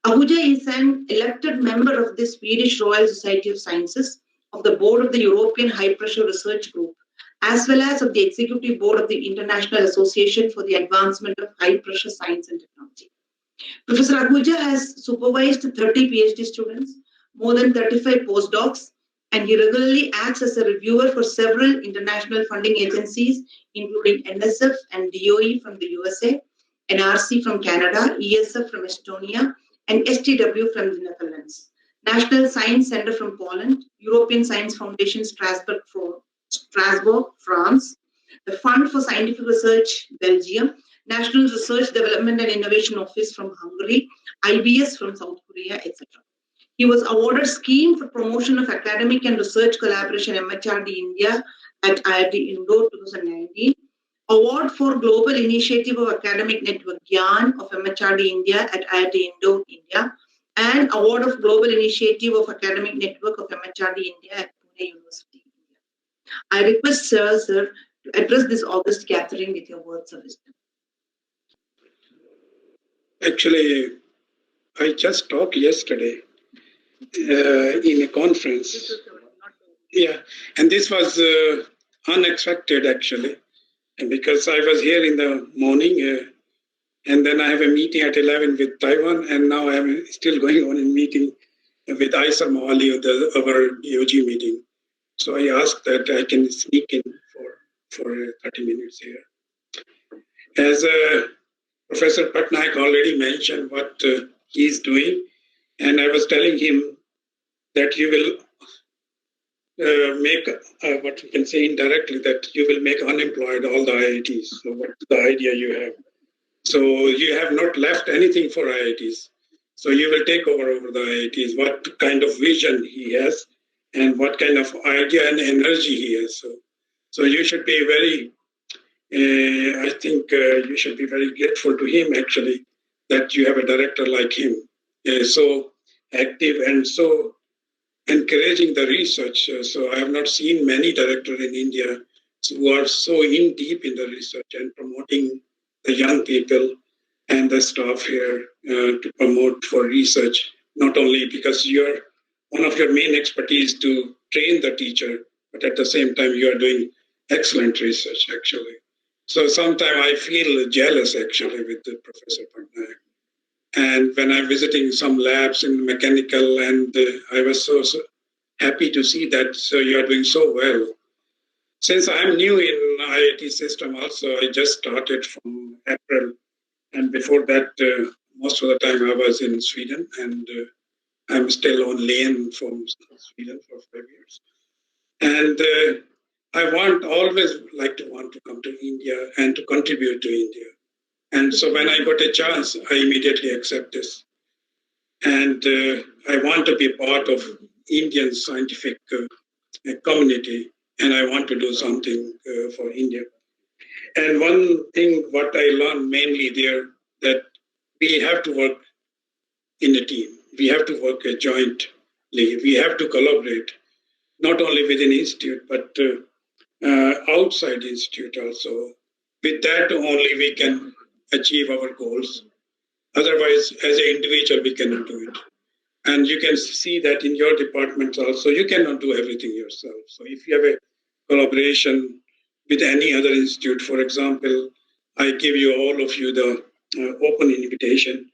Ahuja is an elected member of the Swedish Royal Society of Sciences, of the board of the European High Pressure Research Group, as well as of the executive board of the International Association for the Advancement of High Pressure Science and Technology. Professor Ahuja has supervised 30 PhD students, more than 35 postdocs, and he regularly acts as a reviewer for several international funding agencies, including NSF and DOE from the USA, NRC from Canada, ESF from Estonia, and STW from the Netherlands, National Science Center from Poland, European Science Foundation Strasbourg, France, the Fund for Scientific Research, Belgium, National Research Development and Innovation Office from Hungary, IBS from South Korea, etc. He was awarded Scheme for Promotion of Academic and Research Collaboration MHRD India at IIT Indore 2019, Award for Global Initiative of Academic Network GYAN of MHRD India at IIT Indore, India, and Award of Global Initiative of Academic Network of MHRD India at Pune University, India. I request sir to address this August gathering with your words of wisdom. Actually, I just talked yesterday in a conference. Yeah, and this was unexpected actually, because I was here in the morning and then I have a meeting at 11 with Taiwan, and now I am still going on a meeting with Aisha Mohali of our BOG meeting. So I asked that I can sneak in for 30 minutes here. As Professor Patnaik already mentioned what he is doing, and I was telling him that you will make, what we can say indirectly, that you will make unemployed all the IITs. So what's the idea you have? So you have not left anything for IITs. So you will take over the IITs, what kind of vision he has and what kind of idea and energy he has. So you should be very, I think you should be very grateful to him actually, that you have a director like him, so active and so encouraging the research. So I have not seen many directors in India who are so in deep in the research and promoting the young people and the staff here to promote for research, not only because one of your main expertise to train the teacher, but at the same time you are doing excellent research actually. So sometimes I feel jealous actually with the Professor Patnaik. And when I'm visiting some labs in mechanical, and I was so happy to see that you are doing so well. Since I'm new in IIT system also, I just started from April. And before that, most of the time I was in Sweden, and I'm still on lane from Sweden for 5 years. And I always want to come to India and to contribute to India. And so when I got a chance, I immediately accept this. And I want to be part of Indian scientific community, and I want to do something for India. And one thing what I learned mainly there, that we have to work in a team. We have to work jointly. We have to collaborate, not only within institute, but outside institute also. With that only we can achieve our goals. Otherwise, as an individual, we cannot do it. And you can see that in your departments also, you cannot do everything yourself. So if you have a collaboration with any other institute, for example, I give you all of you the open invitation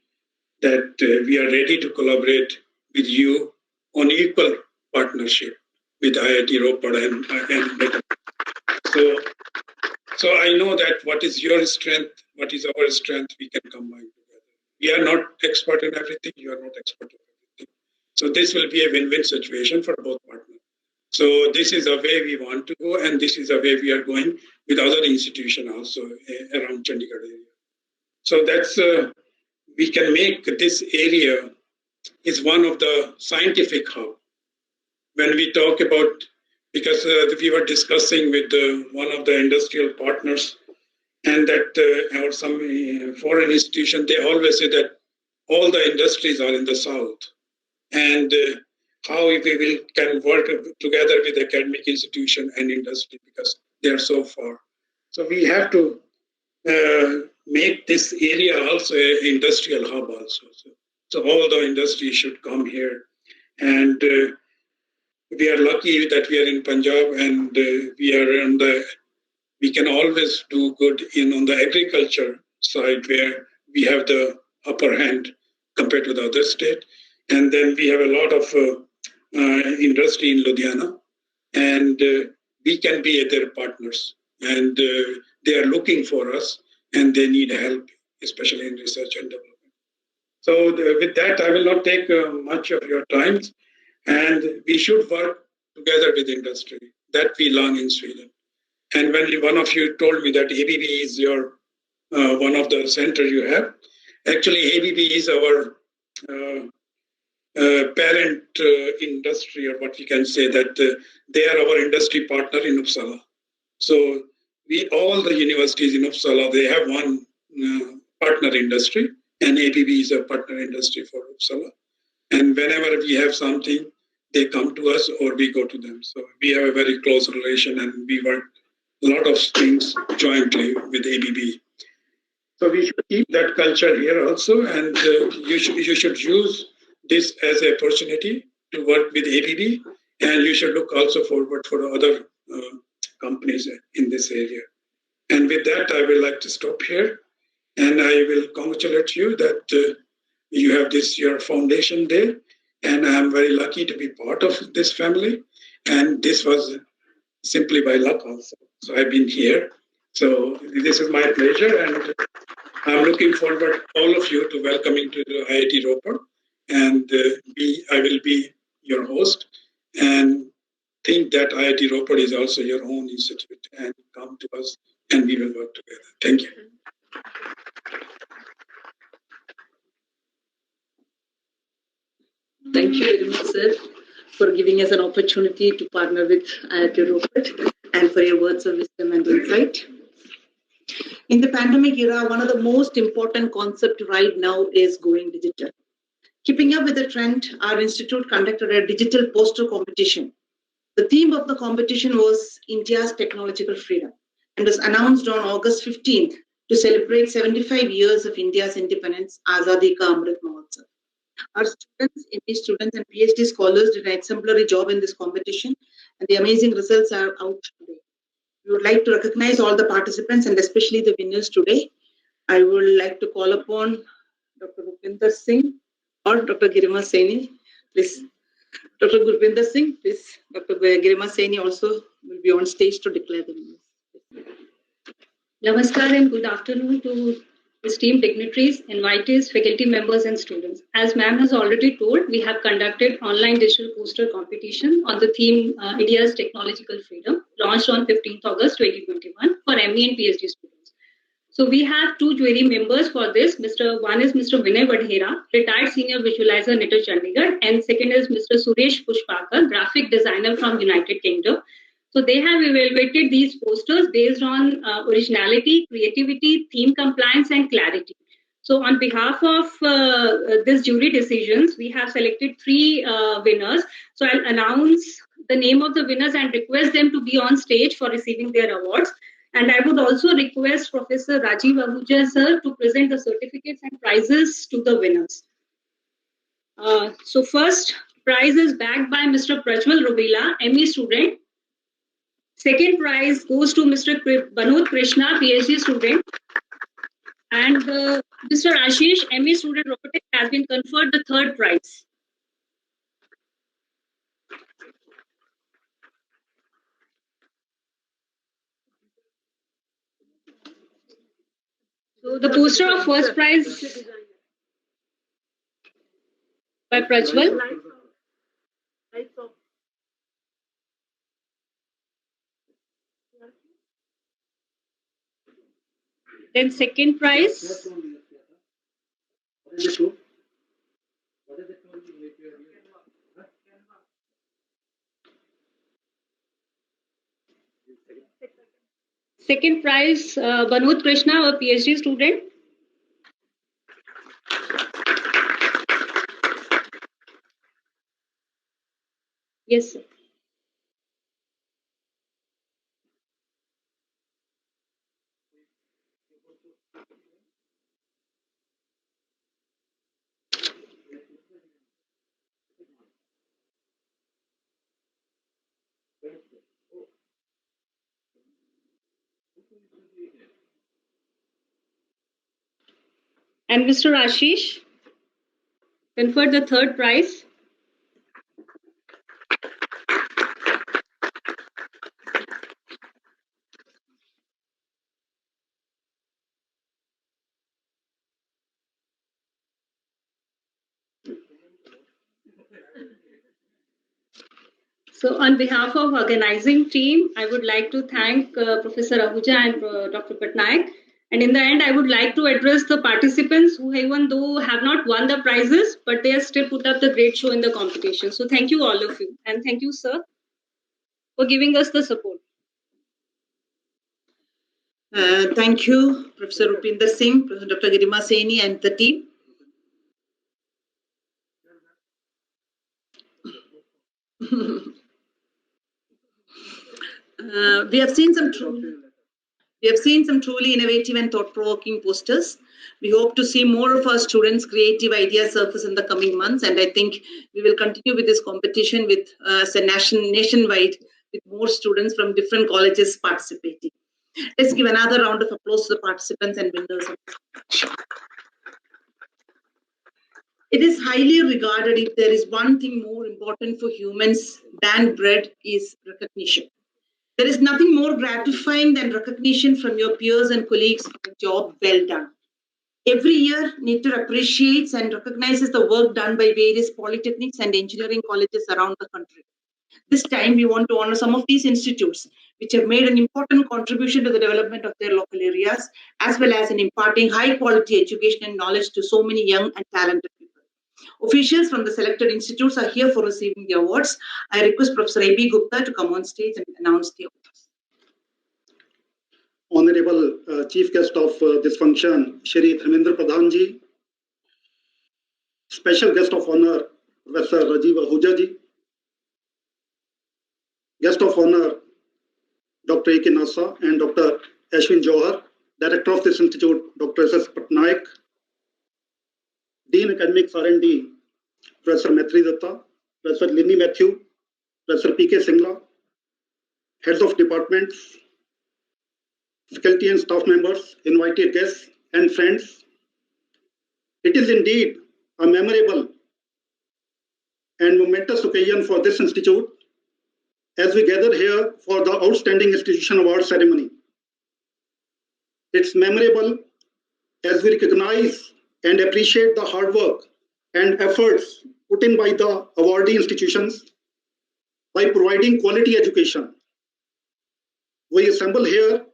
that we are ready to collaborate with you on equal partnership with IIT Ropar and So I know that what is your strength, what is our strength, we can combine together. We are not expert in everything, you are not expert in everything. So this will be a win-win situation for both partners. So this is a way we want to go, and this is a way we are going with other institutions also around Chandigarh area. So that's we can make this area is one of the scientific hub. When we talk about, because we were discussing with one of the industrial partners, and that or some foreign institution, they always say that all the industries are in the south, and how we will can work together with academic institution and industry because they are so far. So we have to make this area also an industrial hub also. So all the industry should come here, and we are lucky that we are in Punjab, and we are on the. We can always do good in on the agriculture side where we have the upper hand compared to the other state, and then we have a lot of industry in Ludhiana, and we can be their partners, and they are looking for us, and they need help, especially in research and development. So with that, I will not take much of your time, and we should work together with industry. That we learn in Sweden. And when one of you told me that ABB is your one of the center you have, actually ABB is our parent industry, or what we can say that they are our industry partner in Uppsala. So we all the universities in Uppsala, they have one partner industry, and ABB is a partner industry for Uppsala. And whenever we have something, they come to us or we go to them. So we have a very close relation, and we work a lot of things jointly with ABB. So we should keep that culture here also, and you should use this as an opportunity to work with ABB, and you should look also forward for other companies in this area. And with that, I will like to stop here, and I will congratulate you that you have this your foundation there, and I am very lucky to be part of this family, and this was simply by luck also. So I've been here. So this is my pleasure, and I'm looking forward all of you to welcoming to the IIT Ropar, and I will be your host, and think that IIT Ropar is also your own institute, and come to us, and we will work together. Thank you. Thank you very much, sir, for giving us an opportunity to partner with IIT Ropar, and for your words of wisdom and insight. In the pandemic era, one of the most important concepts right now is going digital. Keeping up with the trend, our institute conducted a digital poster competition. The theme of the competition was India's technological freedom, and was announced on August 15th to celebrate 75 years of India's independence, Azadi Ka Amrit Mahotsav. Our students, MA students and PhD scholars did an exemplary job in this competition, and the amazing results are out today. We would like to recognize all the participants and especially the winners today. I would like to call upon Dr. Rupinder Singh or Dr. Girima Saini, please. Dr. Gurvinder Singh, please. Dr. Girima Saini also will be on stage to declare the winners. Namaskar and good afternoon to esteemed dignitaries, invitees, faculty members and students. As ma'am has already told, we have conducted online digital poster competition on the theme India's Technological Freedom, launched on 15th August 2021 for ME and PhD students. So we have two jury members for this. One is Mr. Vinay Vadhera, retired senior visualizer, NITR Chandigarh, and second is Mr. Suresh Pushpakar, graphic designer from United Kingdom. So they have evaluated these posters based on originality, creativity, theme compliance, and clarity. So on behalf of this jury decisions, we have selected three winners. So I'll announce the name of the winners and request them to be on stage for receiving their awards. And I would also request Professor Rajiv Ahuja sir to present the certificates and prizes to the winners. So first prize is backed by Mr. Prajwal Rubila, ME student. Second prize goes to Mr. Banod Krishna, PhD student. And Mr. Ashish, ME student robotics, has been conferred the third prize. So the poster of first prize by Prajwal. Then second prize. Second prize, Banod Krishna, a PhD student. Yes, sir. And Mr. Ashish conferred the third prize. So on behalf of organizing team, I would like to thank Professor Ahuja and Dr. Patnaik. And in the end, I would like to address the participants who, even though have not won the prizes, but they have still put up the great show in the competition. So thank you all of you. And thank you, sir, for giving us the support. Thank you, Professor Rupinder Singh, Professor Dr. Girima Saini, and the team. We have seen some truly innovative and thought-provoking posters. We hope to see more of our students' creative ideas surface in the coming months, and I think we will continue with this competition with as a nationwide with more students from different colleges participating. Let's give another round of applause to the participants and winners. It is highly regarded if there is one thing more important for humans than bread is recognition. There is nothing more gratifying than recognition from your peers and colleagues for a job well done. Every year, NITR appreciates and recognizes the work done by various polytechnics and engineering colleges around the country. This time, we want to honor some of these institutes which have made an important contribution to the development of their local areas, as well as in imparting high-quality education and knowledge to so many young and talented people. Officials from the selected institutes are here for receiving the awards. I request Professor A.B. Gupta to come on stage and announce the awards. Honorable Chief Guest of this function, Shri Dharmendra Pradhan Ji, Special Guest of Honor, Professor Rajiv Ahuja Ji, Guest of Honor, Dr. A.K. Nasa and Dr. Ashwin Johar, Director of this institute, Dr. S.S. Patnaik, Dean Academics R&D, Professor Maitri Datta, Professor Linny Matthew, Professor P.K. Singla, Heads of Departments, faculty and staff members, invited guests and friends. It is indeed a memorable and momentous occasion for this institute as we gather here for the Outstanding Institution Award ceremony. It's memorable as we recognize and appreciate the hard work and efforts put in by the awardee institutions by providing quality education. We assemble here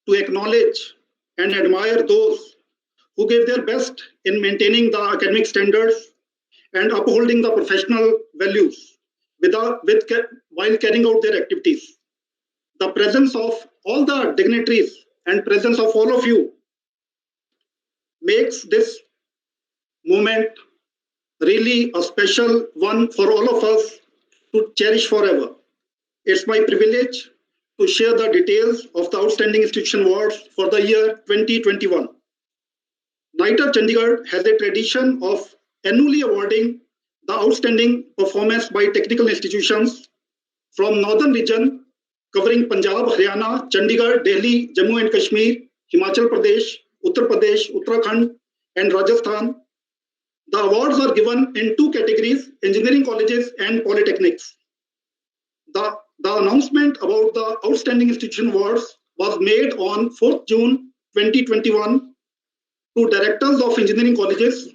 to acknowledge and admire those who gave their best in maintaining the academic standards and upholding the professional values while carrying out their activities. The presence of all the dignitaries and presence of all of you makes this moment really a special one for all of us to cherish forever. It's my privilege to share the details of the Outstanding Institution Awards for the year 2021. NITR Chandigarh has a tradition of annually awarding the outstanding performance by technical institutions from northern region covering Punjab, Haryana, Chandigarh, Delhi, Jammu and Kashmir, Himachal Pradesh, Uttar Pradesh, Uttarakhand, and Rajasthan. The awards are given in two categories, engineering colleges and polytechnics. The announcement about the Outstanding Institution Awards was made on 4th June 2021 to directors of engineering colleges,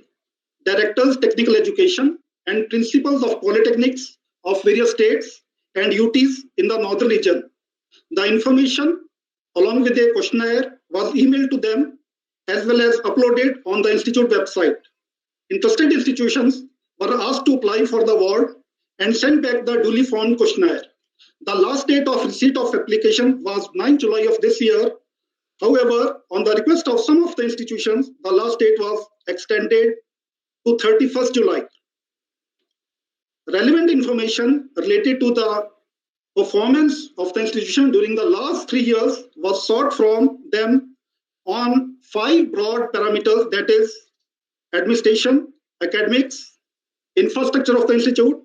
directors technical education, and principals of polytechnics of various states and UTs in the northern region. The information, along with a questionnaire, was emailed to them as well as uploaded on the institute website. Interested institutions were asked to apply for the award and send back the duly formed questionnaire. The last date of receipt of application was 9 July of this year. However, on the request of some of the institutions, the last date was extended to 31st July. Relevant information related to the performance of the institution during the last 3 years was sought from them on 5 broad parameters, that is, administration, academics, infrastructure of the institute,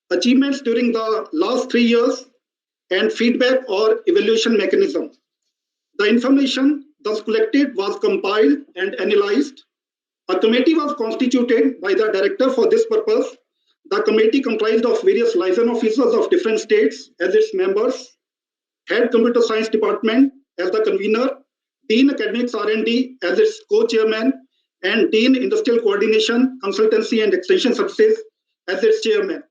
achievements during the last 3 years, and feedback or evaluation mechanism. The information thus collected was compiled and analyzed. A committee was constituted by the director for this purpose. The committee comprised of various liaison officers of different states as its members, head computer science department as the convener, dean academics R&D as its co-chairman, and dean industrial coordination, consultancy and extension services as its chairman.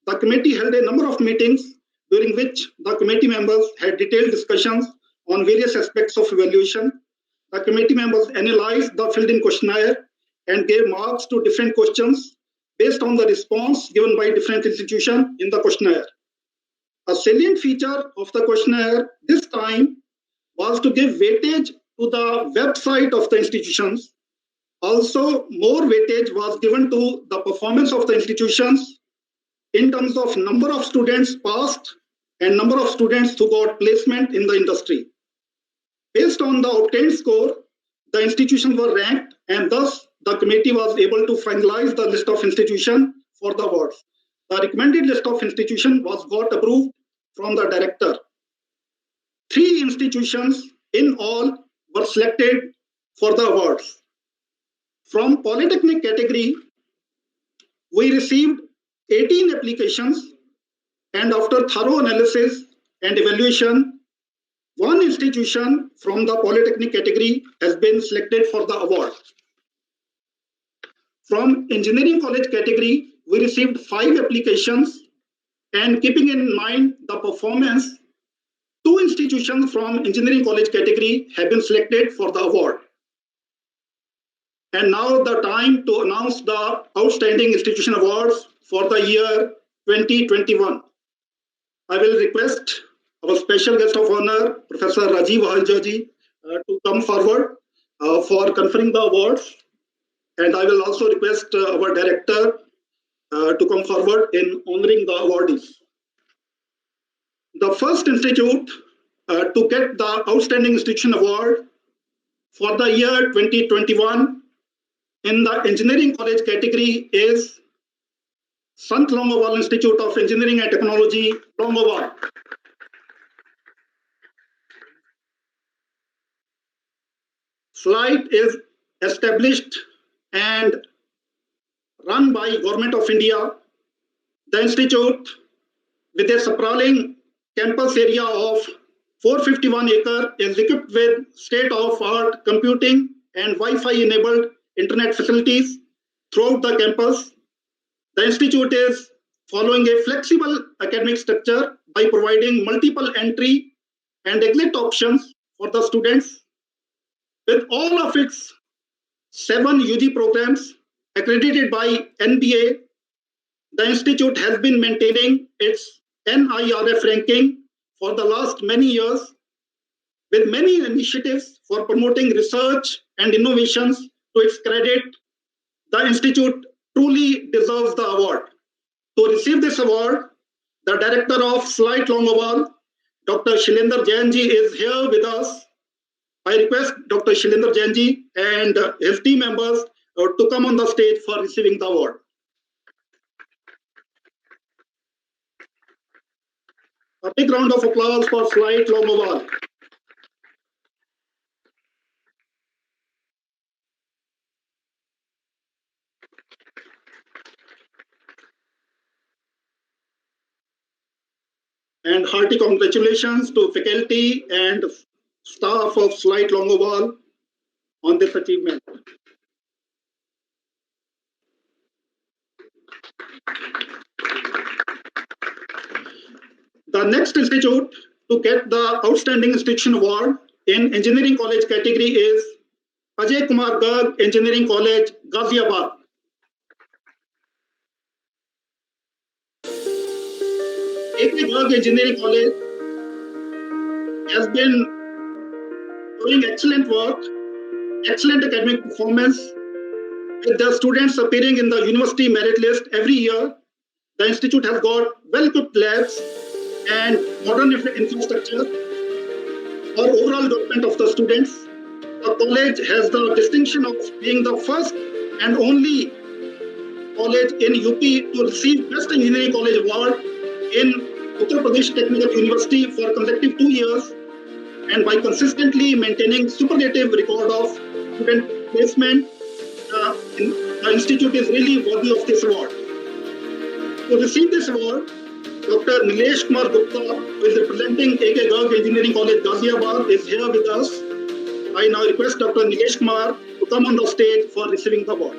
The committee held a number of meetings during which the committee members had detailed discussions on various aspects of evaluation. The committee members analyzed the filled-in questionnaire and gave marks to different questions based on the response given by different institutions in the questionnaire. A salient feature of the questionnaire this time was to give weightage to the website of the institutions. Also, more weightage was given to the performance of the institutions in terms of number of students passed and number of students who got placement in the industry. Based on the obtained score, the institutions were ranked, and thus the committee was able to finalize the list of institutions for the awards. The recommended list of institutions was got approved from the director. 3 institutions in all were selected for the awards. From polytechnic category, we received 18 applications, and after thorough analysis and evaluation, 1 institution from the polytechnic category has been selected for the award. From engineering college category, we received 5 applications, and keeping in mind the performance, 2 institutions from engineering college category have been selected for the award. And now the time to announce the Outstanding Institution Awards for the year 2021. I will request our special guest of honor, Professor Rajiv Ahujaji, to come forward for conferring the awards. And I will also request our director to come forward in honoring the awardees. The first institute to get the Outstanding Institution Award for the year 2021 in the engineering college category is Sant Longowal Institute of Engineering and Technology, Longowal. SLIDE is established and run by Government of India. The institute, with a sprawling campus area of 451 acres, is equipped with state-of-the-art computing and Wi-Fi enabled internet facilities throughout the campus. The institute is following a flexible academic structure by providing multiple entry and exit options for the students. With all of its 7 UG programs accredited by NBA, the institute has been maintaining its NIRF ranking for the last many years, with many initiatives for promoting research and innovations to its credit. The institute truly deserves the award. To receive this award, the director of SLIDE Longowal, Dr. Shailendra Jainji, is here with us. I request Dr. Shailendra Jainji and his team members to come on the stage for receiving the award. A big round of applause for SLIDE Longowal. And hearty congratulations to faculty and staff of SLIDE Longowal on this achievement. The next institute to get the Outstanding Institution Award in Engineering College category is Ajay Kumar Garg, Engineering College, Ghaziabad. AK Garg Engineering College has been doing excellent work, excellent academic performance, with the students appearing in the university merit list every year. The institute has got well-equipped labs and modern infrastructure for overall development of the students. The college has the distinction of being the first and only college in UP to receive Best Engineering College Award in Uttar Pradesh Technical University for consecutive 2 years, and by consistently maintaining superlative record of student placement, the institute is really worthy of this award. To receive this award, Dr. Nilesh Kumar Gupta, who is representing AK Garg Engineering College, Ghaziabad, is here with us. I now request Dr. Nilesh Kumar to come on the stage for receiving the award.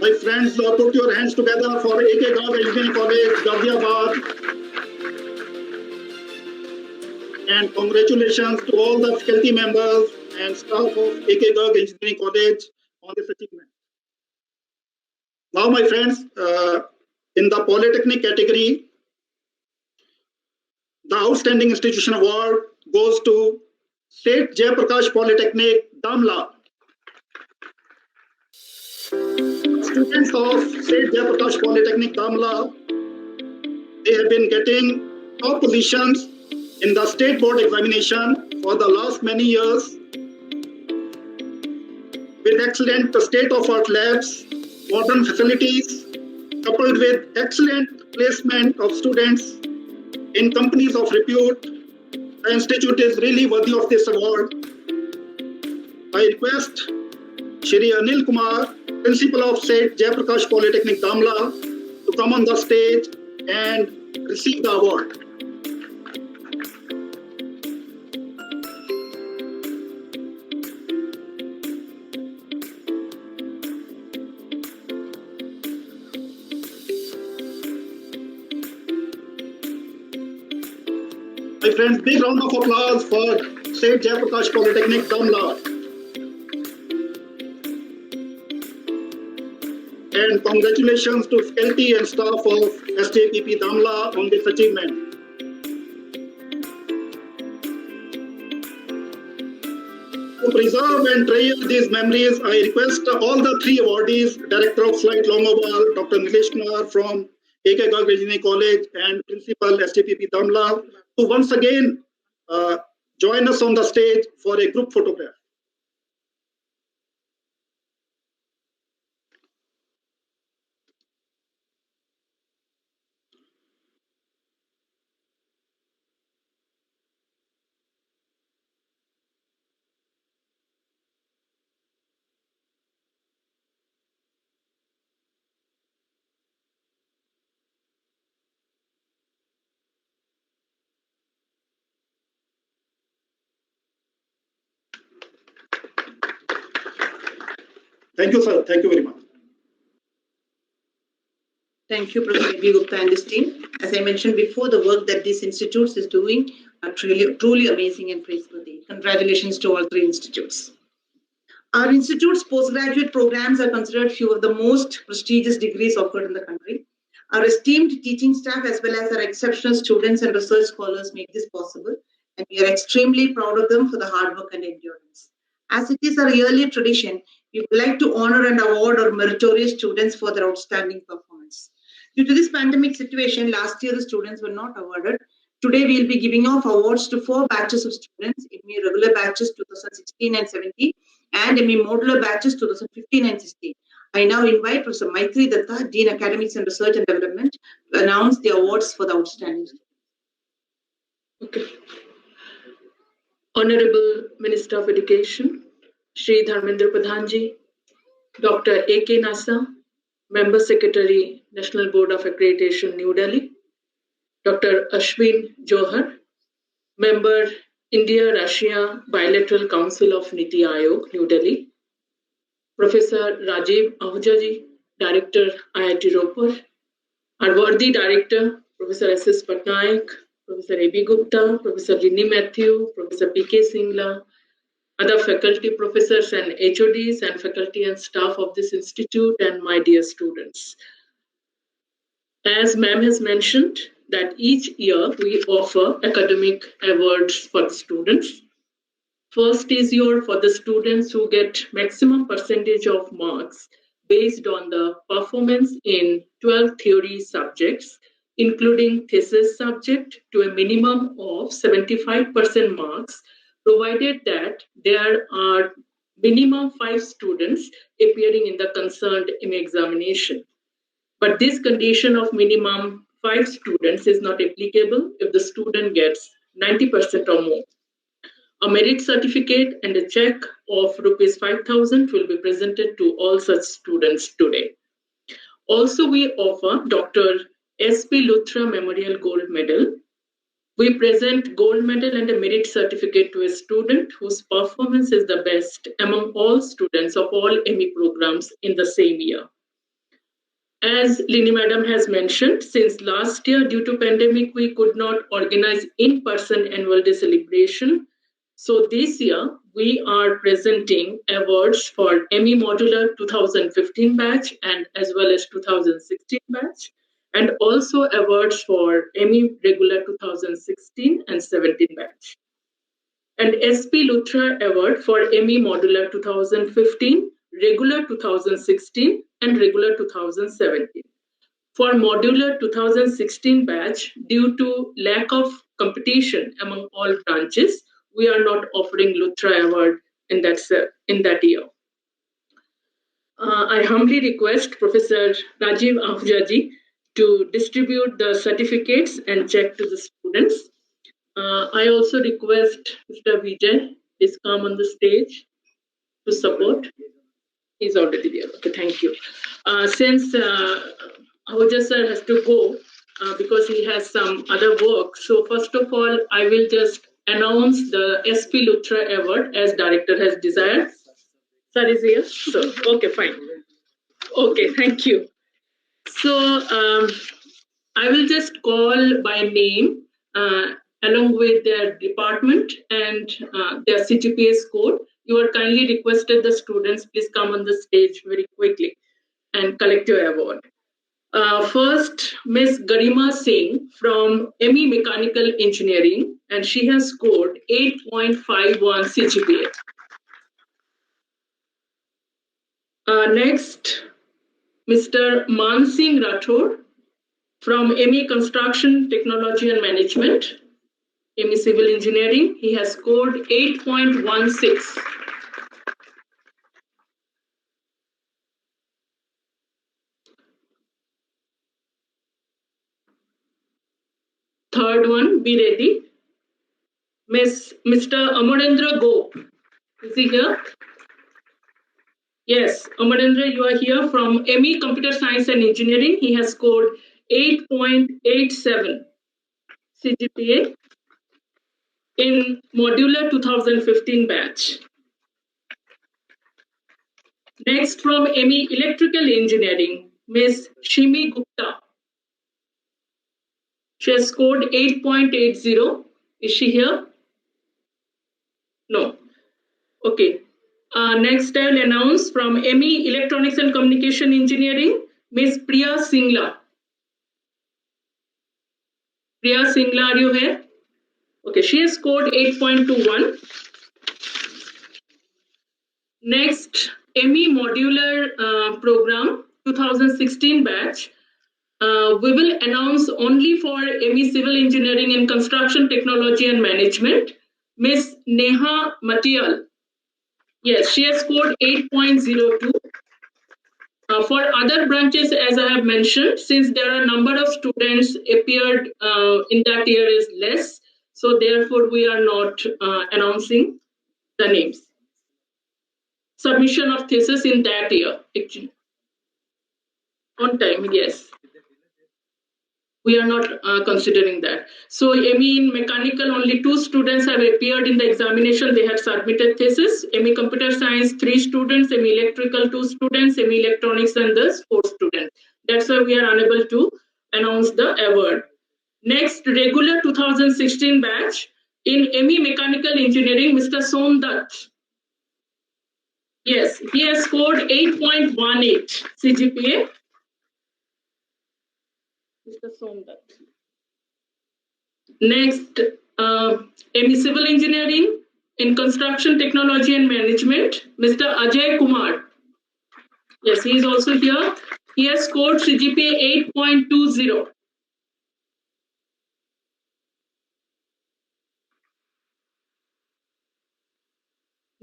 My friends, put your hands together for AK Garg Engineering College, Ghaziabad. And congratulations to all the faculty members and staff of AK Garg Engineering College on this achievement. Now, my friends, in the Polytechnic category, the Outstanding Institution Award goes to State Jayaprakash Polytechnic, Damla. Students of State Jayaprakash Polytechnic, Damla, they have been getting top positions in the state board examination for the last many years with excellent state-of-art labs, modern facilities, coupled with excellent placement of students in companies of repute. The institute is really worthy of this award. I request Shri Anil Kumar, Principal of State Jayaprakash Polytechnic, Damla, to come on the stage and receive the award. My friends, big round of applause for State Jayaprakash Polytechnic, Damla. And congratulations to faculty and staff of SJPP Damla on this achievement. To preserve and treasure these memories, I request all the three awardees, Director of Flight Longoval, Dr. Nilesh Kumar from AK Garg Engineering College and Principal SJPP Damla, to once again join us on the stage for a group photograph. Thank you, sir. Thank you very much. Thank you, Professor B. Gupta and this team. As I mentioned before, the work that these institutes is doing are truly amazing and praiseworthy. Congratulations to all three institutes. Our institute's postgraduate programs are considered few of the most prestigious degrees offered in the country. Our esteemed teaching staff as well as our exceptional students and research scholars make this possible, and we are extremely proud of them for the hard work and endurance. As it is our yearly tradition, we would like to honor and award our meritorious students for their outstanding performance. Due to this pandemic situation, last year the students were not awarded. Today we will be giving off awards to 4 batches of students, ME regular batches 2016 and 17 and ME modular batches 2015 and 16. I now invite Professor Maitri Datta, Dean Academics and Research and Development, to announce the awards for the outstanding students. Okay. Honorable Minister of Education, Shri Dharmendra Pradhanji, Dr. A.K. Nasa, Member Secretary, National Board of Accreditation, New Delhi, Dr. Ashwin Johar, Member, India-Russia Bilateral Council of Niti Aayog, New Delhi. Professor Rajiv Ahujaji, Director, IIT Ropar. Our worthy Director, Professor S.S. Patnaik, Professor A.B. Gupta, Professor Linny Matthew, Professor P.K. Singla, other faculty professors and HODs and faculty and staff of this institute, and my dear students. As ma'am has mentioned, that each year we offer academic awards for the students. First is for the students who get maximum percentage of marks based on the performance in 12 theory subjects, including thesis subject, to a minimum of 75% marks, provided that there are minimum 5 students appearing in the concerned MA examination. But this condition of minimum 5 students is not applicable if the student gets 90% or more. A merit certificate and a check of rupees 5,000 will be presented to all such students today. Also, we offer Dr. S.P. Luthra Memorial Gold Medal. We present gold medal and a merit certificate to a student whose performance is the best among all students of all ME programs in the same year. As Linny Madam has mentioned, since last year, due to pandemic, we could not organize in-person annual day celebration. So this year, we are presenting awards for ME Modular 2015 batch and as well as 2016 batch, and also awards for ME Regular 2016 and 17 batch. And SP Luthra Award for ME Modular 2015, Regular 2016, and Regular 2017. For Modular 2016 batch, due to lack of competition among all branches, we are not offering Luthra Award in that year. I humbly request Professor Rajiv Ahujaji to distribute the certificates and check to the students. I also request Mr. Vijay, please come on the stage to support. He's already there. Okay, thank you. Since Ahuja sir has to go because he has some other work, so first of all, I will just announce the SP Luthra Award as director has desired. Sir is here? So, okay, fine. Okay, thank you. So, I will just call by name along with their department and their CGPA score. You are kindly requested the students, please come on the stage very quickly and collect your award. First, Ms. Garima Singh from ME Mechanical Engineering, and she has scored 8.51 CGPA. Next, Mr. Man Singh Rathore from ME Construction Technology and Management, ME Civil Engineering. He has scored 8.16. Third one, be ready. Mr. Amarendra Gop. Is he here? Yes, Amarendra, you are here from ME Computer Science and Engineering. He has scored 8.87 CGPA in Modular 2015 batch. Next, from ME Electrical Engineering, Ms. Shimi Gupta. She has scored 8.80. Is she here? No. Okay. Next, I will announce from ME Electronics and Communication Engineering, Ms. Priya Singla. Priya Singla, are you here? Okay, she has scored 8.21. Next, ME Modular Program 2016 batch. We will announce only for ME Civil Engineering and Construction Technology and Management, Ms. Neha Matial. Yes, she has scored 8.02. For other branches, as I have mentioned, since there are a number of students appeared in that year is less, so therefore we are not announcing the names. Submission of thesis in that year, actually. On time, yes. We are not considering that. So ME in mechanical, only 2 students have appeared in the examination. They have submitted thesis. ME computer science, 3 students. ME electrical, 2 students. ME electronics, and thus 4 students. That's why we are unable to announce the award. Next, regular 2016 batch in ME mechanical engineering, Mr. Som Dutt. Yes, he has scored 8.18 CGPA. Mr. Som Dutt. Next, ME Civil Engineering in Construction Technology and Management, Mr. Ajay Kumar. Yes, he is also here. He has scored CGPA 8.20.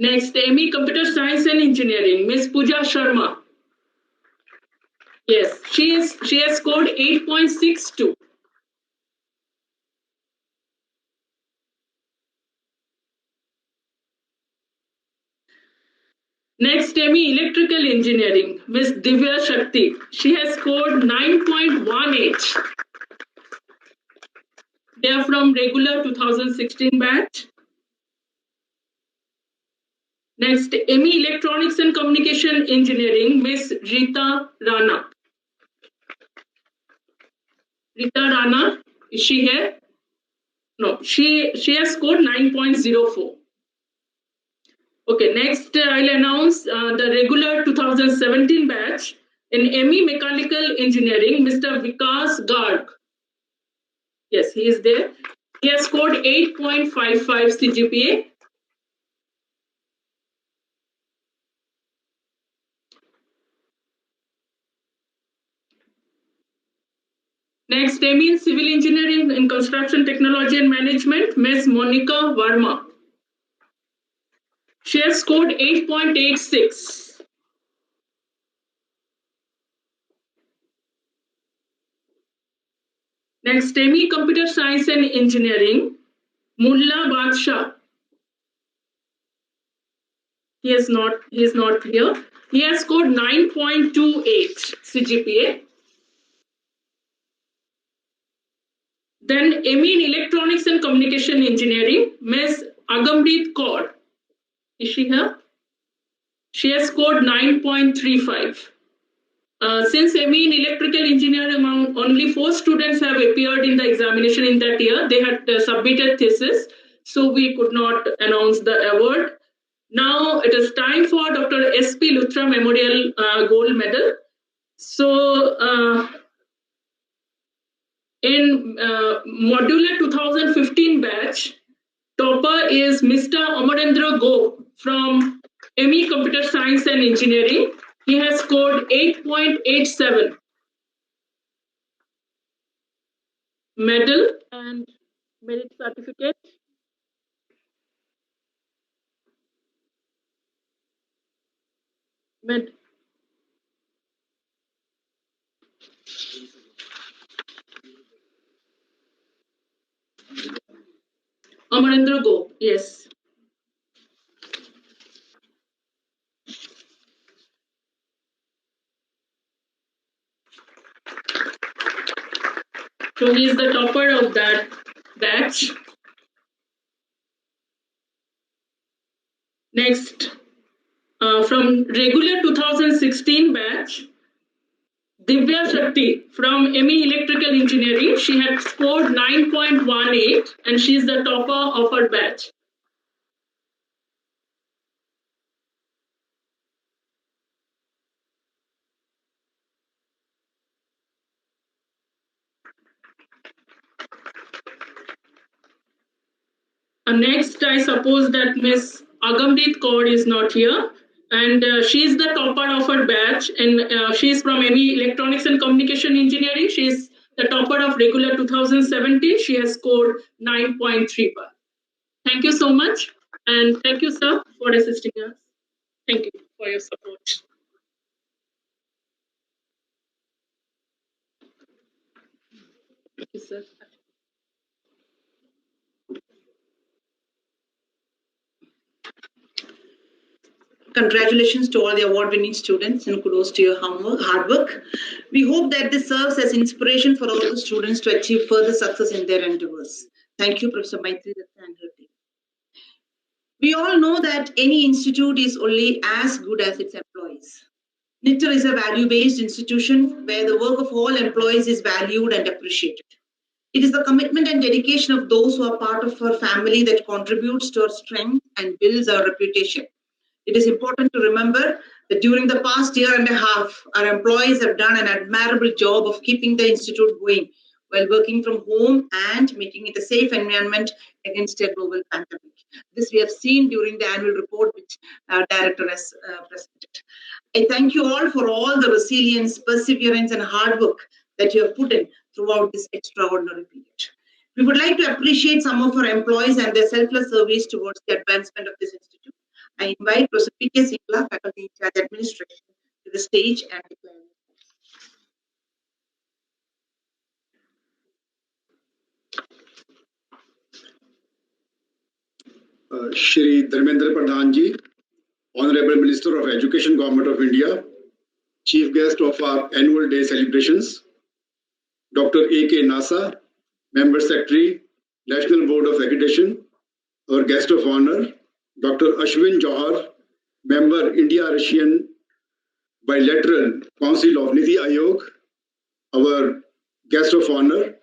Next, ME Computer Science and Engineering, Ms. Pooja Sharma. Yes, she has scored 8.62. Next, ME Electrical Engineering, Ms. Divya Shakti. She has scored 9.18. They are from regular 2016 batch. Next, ME Electronics and Communication Engineering, Ms. Rita Rana. Rita Rana, is she here? No, she has scored 9.04. Okay, next I'll announce the regular 2017 batch in ME Mechanical Engineering, Mr. Vikas Garg. Yes, he is there. He has scored 8.55 CGPA. Next, ME in Civil Engineering and Construction Technology and Management, Ms. Monica Verma. She has scored 8.86. Next, ME Computer Science and Engineering, Mullah Badshah. He is not here. He has scored 9.28 CGPA. Then ME in Electronics and Communication Engineering, Ms. Agampreet Kaur. Is she here? She has scored 9.35. Since ME in Electrical Engineering, only 4 students have appeared in the examination in that year. They had submitted thesis, so we could not announce the award. Now it is time for Dr. S.P. Luthra Memorial Gold Medal. So in modular 2015 batch, topper is Mr. Amarendra Go from ME Computer Science and Engineering. He has scored 8.87. Medal and merit certificate. Amarendra Go, yes. So he is the topper of that batch. Next, from regular 2016 batch, Divya Shakti from ME Electrical Engineering. She had scored 9.18 and she is the topper of her batch. And next, I suppose that Ms. Agampreet Kaur is not here. And she is the topper of her batch. And she is from ME Electronics and Communication Engineering. She is the topper of regular 2017. She has scored 9.35. Thank you so much. And thank you, sir, for assisting us. Thank you for your support. Thank you, sir. Congratulations to all the award-winning students and kudos to your hard work. We hope that this serves as inspiration for all the students to achieve further success in their endeavors. Thank you, Professor Maitri Datta and her team. We all know that any institute is only as good as its employees. NITR is a value-based institution where the work of all employees is valued and appreciated. It is the commitment and dedication of those who are part of our family that contributes to our strength and builds our reputation. It is important to remember that during the past year and a half, our employees have done an admirable job of keeping the institute going while working from home and making it a safe environment against a global pandemic. This we have seen during the annual report which our director has presented. I thank you all for all the resilience, perseverance, and hard work that you have put in throughout this extraordinary period. We would like to appreciate some of our employees and their selfless service towards the advancement of this institute. I invite Professor P.K. Singla, Faculty in Charge Administration, to the stage and declare. Shri Dharmendra Pradhan Ji, Honorable Minister of Education, Government of India, Chief Guest of our annual day celebrations, Dr. A.K. Nasa, Member Secretary, National Board of Accreditation, our guest of honor, Dr. Ashwin Johar, Member India-Russian Bilateral Council of Niti Aayog, our guest of honor,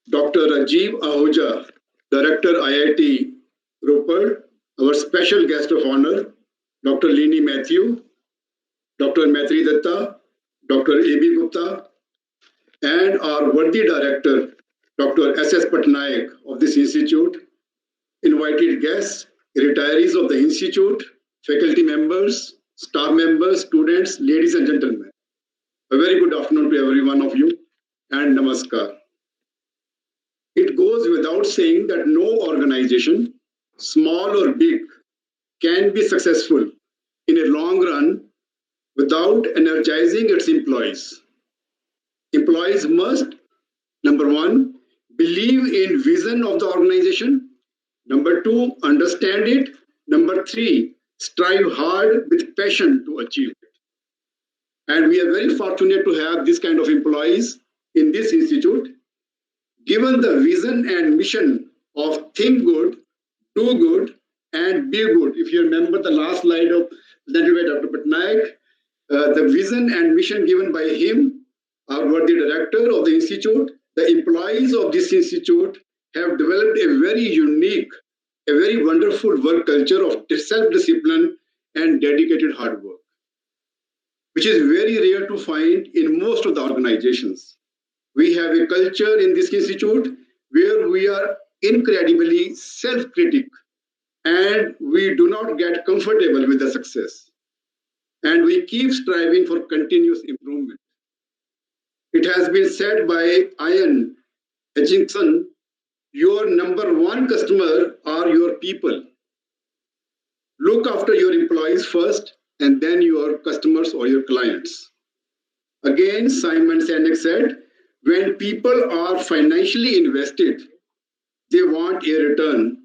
Dr. Rajiv Ahuja, Director IIT Ropar, our special guest of honor, Dr. Lini Matthew, Dr. Maitri Datta, Dr. A.B. Gupta, and our worthy director, Dr. S.S. Patnaik of this institute, invited guests, retirees of the institute, faculty members, staff members, students, ladies and gentlemen. A very good afternoon to every one of you and namaskar. It goes without saying that no organization, small or big, can be successful in a long run without energizing its employees. Employees must, number one, believe in vision of the organization. Number two, understand it. Number three, strive hard with passion to achieve it. And we are very fortunate to have this kind of employees in this institute. Given the vision and mission of think good, do good, and be good. If you remember the last slide of presented by Dr. Patnaik, the vision and mission given by him, our worthy director of the institute, the employees of this institute have developed a very unique, a very wonderful work culture of self-discipline and dedicated hard work, which is very rare to find in most of the organizations. We have a culture in this institute where we are incredibly self-critic and we do not get comfortable with the success. And we keep striving for continuous improvement. It has been said by Ian Hutchinson, your number one customer are your people. Look after your employees first and then your customers or your clients. Again, Simon Sinek said, when people are financially invested, they want a return.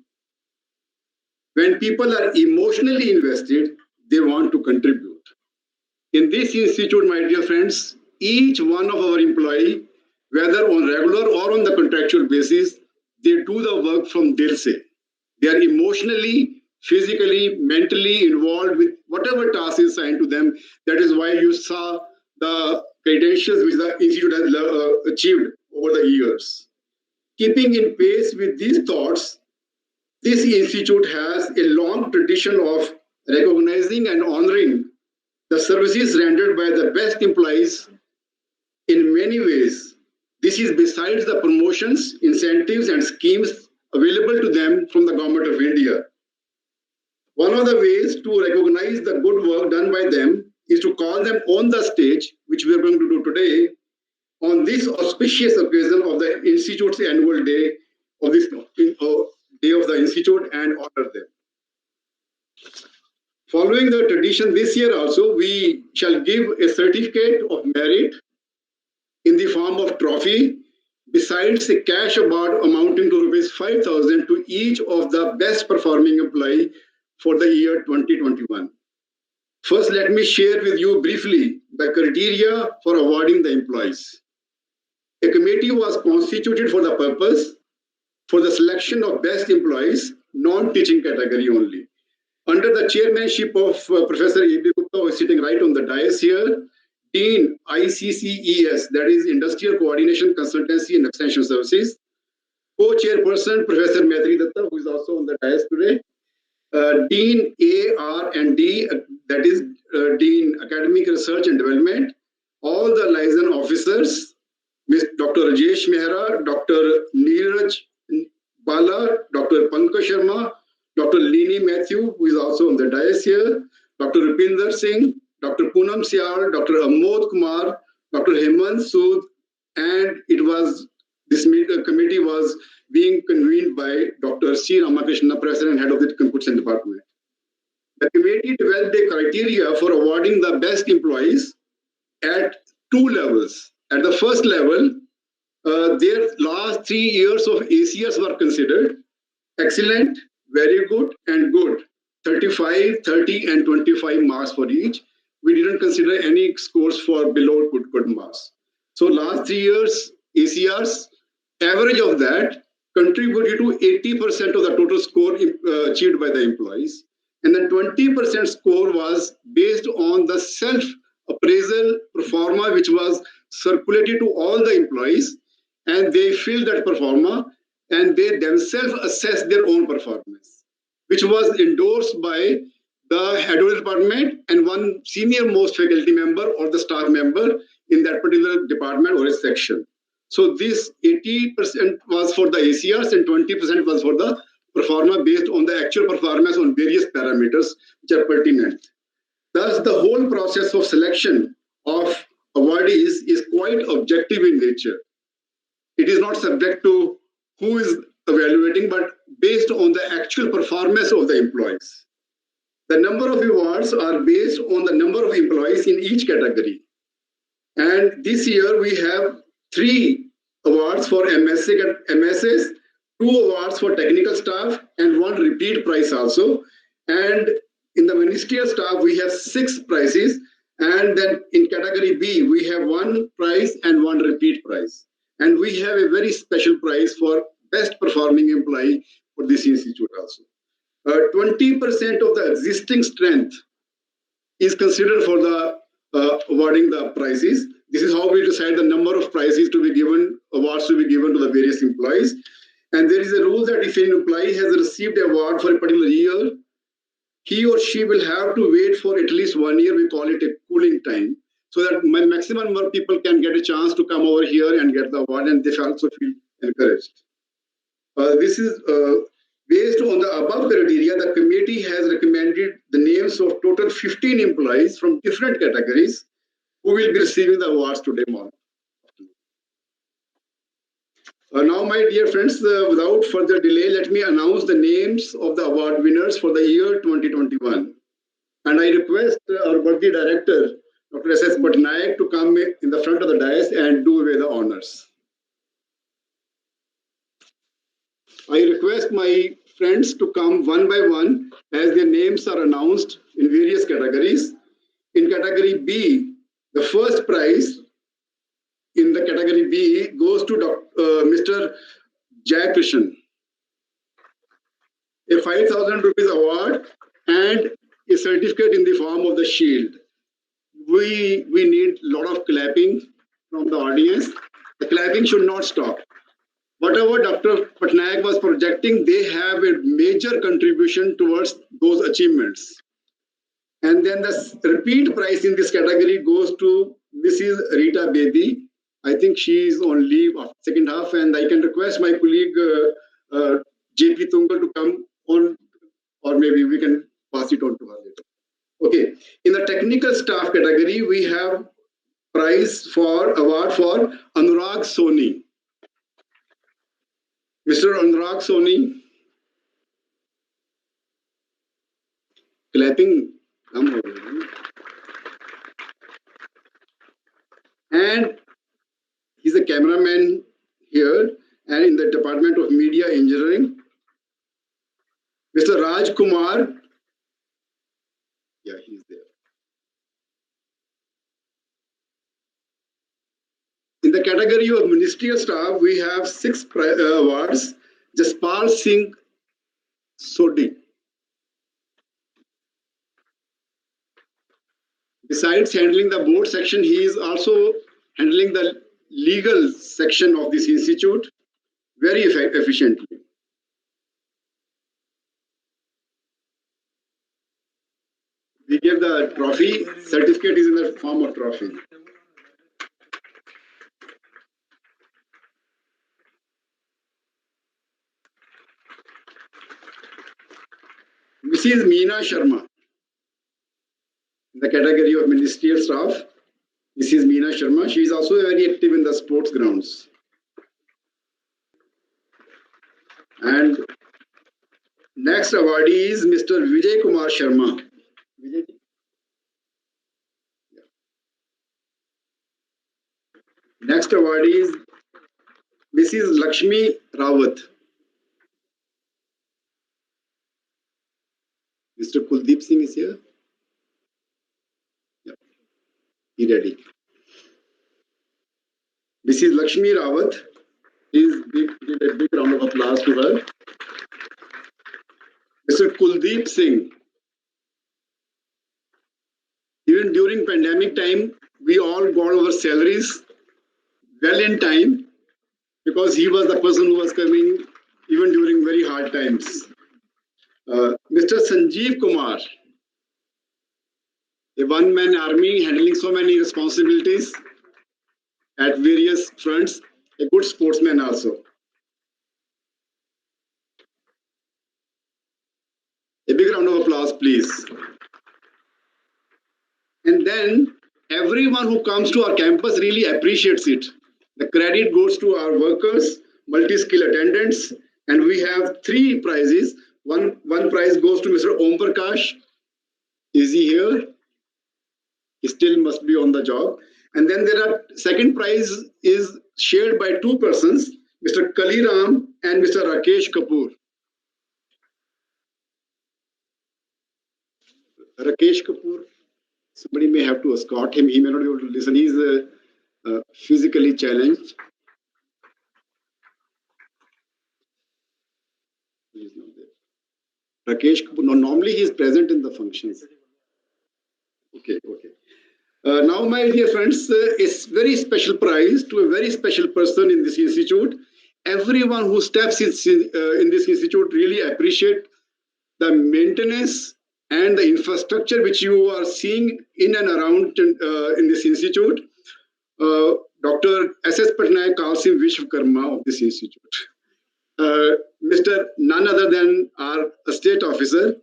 When people are emotionally invested, they want to contribute. In this institute, my dear friends, each one of our employees, whether on regular or on the contractual basis, they do the work from Dil Se. They are emotionally, physically, mentally involved with whatever task is assigned to them. That is why you saw the credentials which the institute has achieved over the years. Keeping in pace with these thoughts, this institute has a long tradition of recognizing and honoring the services rendered by the best employees in many ways. This is besides the promotions, incentives, and schemes available to them from the Government of India. One of the ways to recognize the good work done by them is to call them on the stage, which we are going to do today, on this auspicious occasion of the Institute's annual day of this day of the Institute and honor them. Following the tradition this year also, we shall give a certificate of merit in the form of trophy, besides a cash award amounting to Rs 5,000 to each of the best performing employee for the year 2021. First, let me share with you briefly the criteria for awarding the employees. A committee was constituted for the purpose for the selection of best employees, non-teaching category only. Under the chairmanship of Professor A.B. Gupta, who is sitting right on the dais here, Dean ICCES, that is Industrial Coordination, Consultancy and Extension Services, co-chairperson Professor Maitri Datta, who is also on the dais today, Dean AR&D, that is Dean Academic Research and Development, all the liaison officers, Dr. Rajesh Mehra, Dr. Neeraj Bala, Dr. Pankaj Sharma, Dr. Lini Matthew, who is also on the dais here, Dr. Rupinder Singh, Dr. Poonam Sial, Dr. Amod Kumar, Dr. Hemant Sood, and this committee was being convened by Dr. C. Ramakrishna, President, Head of the Computer Department. The committee developed a criteria for awarding the best employees at two levels. At the first level, their last 3 years of ACRs were considered excellent, very good, and good. 35, 30, and 25 marks for each. We didn't consider any scores for below good marks. So last 3 years ACRs, average of that contributed to 80% of the total score achieved by the employees. And then 20% score was based on the self-appraisal pro forma, which was circulated to all the employees, and they filled that pro forma and they themselves assessed their own performance, which was endorsed by the head of the department and one senior most faculty member or the staff member in that particular department or a section. So this 80% was for the ACRs and 20% was for the pro forma based on the actual performance on various parameters which are pertinent. Thus, the whole process of selection of awardees is quite objective in nature. It is not subject to who is evaluating, but based on the actual performance of the employees. The number of awards are based on the number of employees in each category. And this year we have 3 awards for MSs, 2 awards for technical staff, and 1 repeat prize also. And in the ministerial staff, we have 6 prizes. And then in category B, we have 1 prize and 1 repeat prize. And we have a very special prize for best performing employee for this institute also. 20% of the existing strength is considered for the awarding the prizes. This is how we decide the number of prizes to be given, awards to be given to the various employees. And there is a rule that if an employee has received an award for a particular year, he or she will have to wait for at least 1 year. We call it a cooling time, so that maximum number of people can get a chance to come over here and get the award, and they also feel encouraged. This is based on the above criteria. The committee has recommended the names of total 15 employees from different categories who will be receiving the awards today morning. Now, my dear friends, without further delay, let me announce the names of the award winners for the year 2021. And I request our worthy director, Dr. S.S. Patnaik, to come in the front of the dais and do away the honors. I request my friends to come one by one as their names are announced in various categories. In category B, the first prize in the category B goes to Mr. Jai Krishan, a 5,000 rupees award and a certificate in the form of the shield. We need a lot of clapping from the audience. The clapping should not stop. Whatever Dr. Patnaik was projecting, they have a major contribution towards those achievements. And then the repeat prize in this category goes to Mrs. Rita Bedi. I think she is on leave of second half, and I can request my colleague JP Tungal to come on, or maybe we can pass it on to her later. Okay, in the technical staff category, we have award for Anurag Soni. Mr. Anurag Soni, clapping, come over. And he's a cameraman here and in the Department of Media Engineering. Mr. Raj Kumar, the category of ministerial staff, we have 6 awards. Jaspal Singh Sodhi. Besides handling the board section, he is also handling the legal section of this institute very efficiently. We give the trophy, certificate is in the form of trophy. Mrs. Meena Sharma, in the category of ministerial staff, Mrs. Meena Sharma, she is also very active in the sports grounds. And next awardee is Mr. Vijay Kumar Sharma. Vijay. Next awardee is Mrs. Lakshmi Rawat. Mr. Kuldeep Singh is here. Yeah. Be ready. Mrs. Lakshmi Rawat, please give a big round of applause to her. Mr. Kuldeep Singh. Even during pandemic time, we all got our salaries well in time because he was the person who was coming even during very hard times. Mr. Sanjeev Kumar, a one-man army handling so many responsibilities at various fronts, a good sportsman also. A big round of applause, please. And then everyone who comes to our campus really appreciates it. The credit goes to our workers, multi-skill attendants, and we have 3 prizes. One prize goes to Mr. Om Prakash. Is he here? He still must be on the job. And then there are second prize is shared by 2 persons, Mr. Kaliram and Mr. Rakesh Kapoor. Rakesh Kapoor, somebody may have to escort him. He may not be able to listen. He is physically challenged. He is not there. Rakesh Kapoor, no, normally he is present in the functions. Okay. Now, my dear friends, a very special prize to a very special person in this institute. Everyone who steps in this institute really appreciate the maintenance and the infrastructure which you are seeing in and around in this institute. Dr. S.S. Patnaik calls him Vishwakarma of this institute. Mr. None other than our state officer,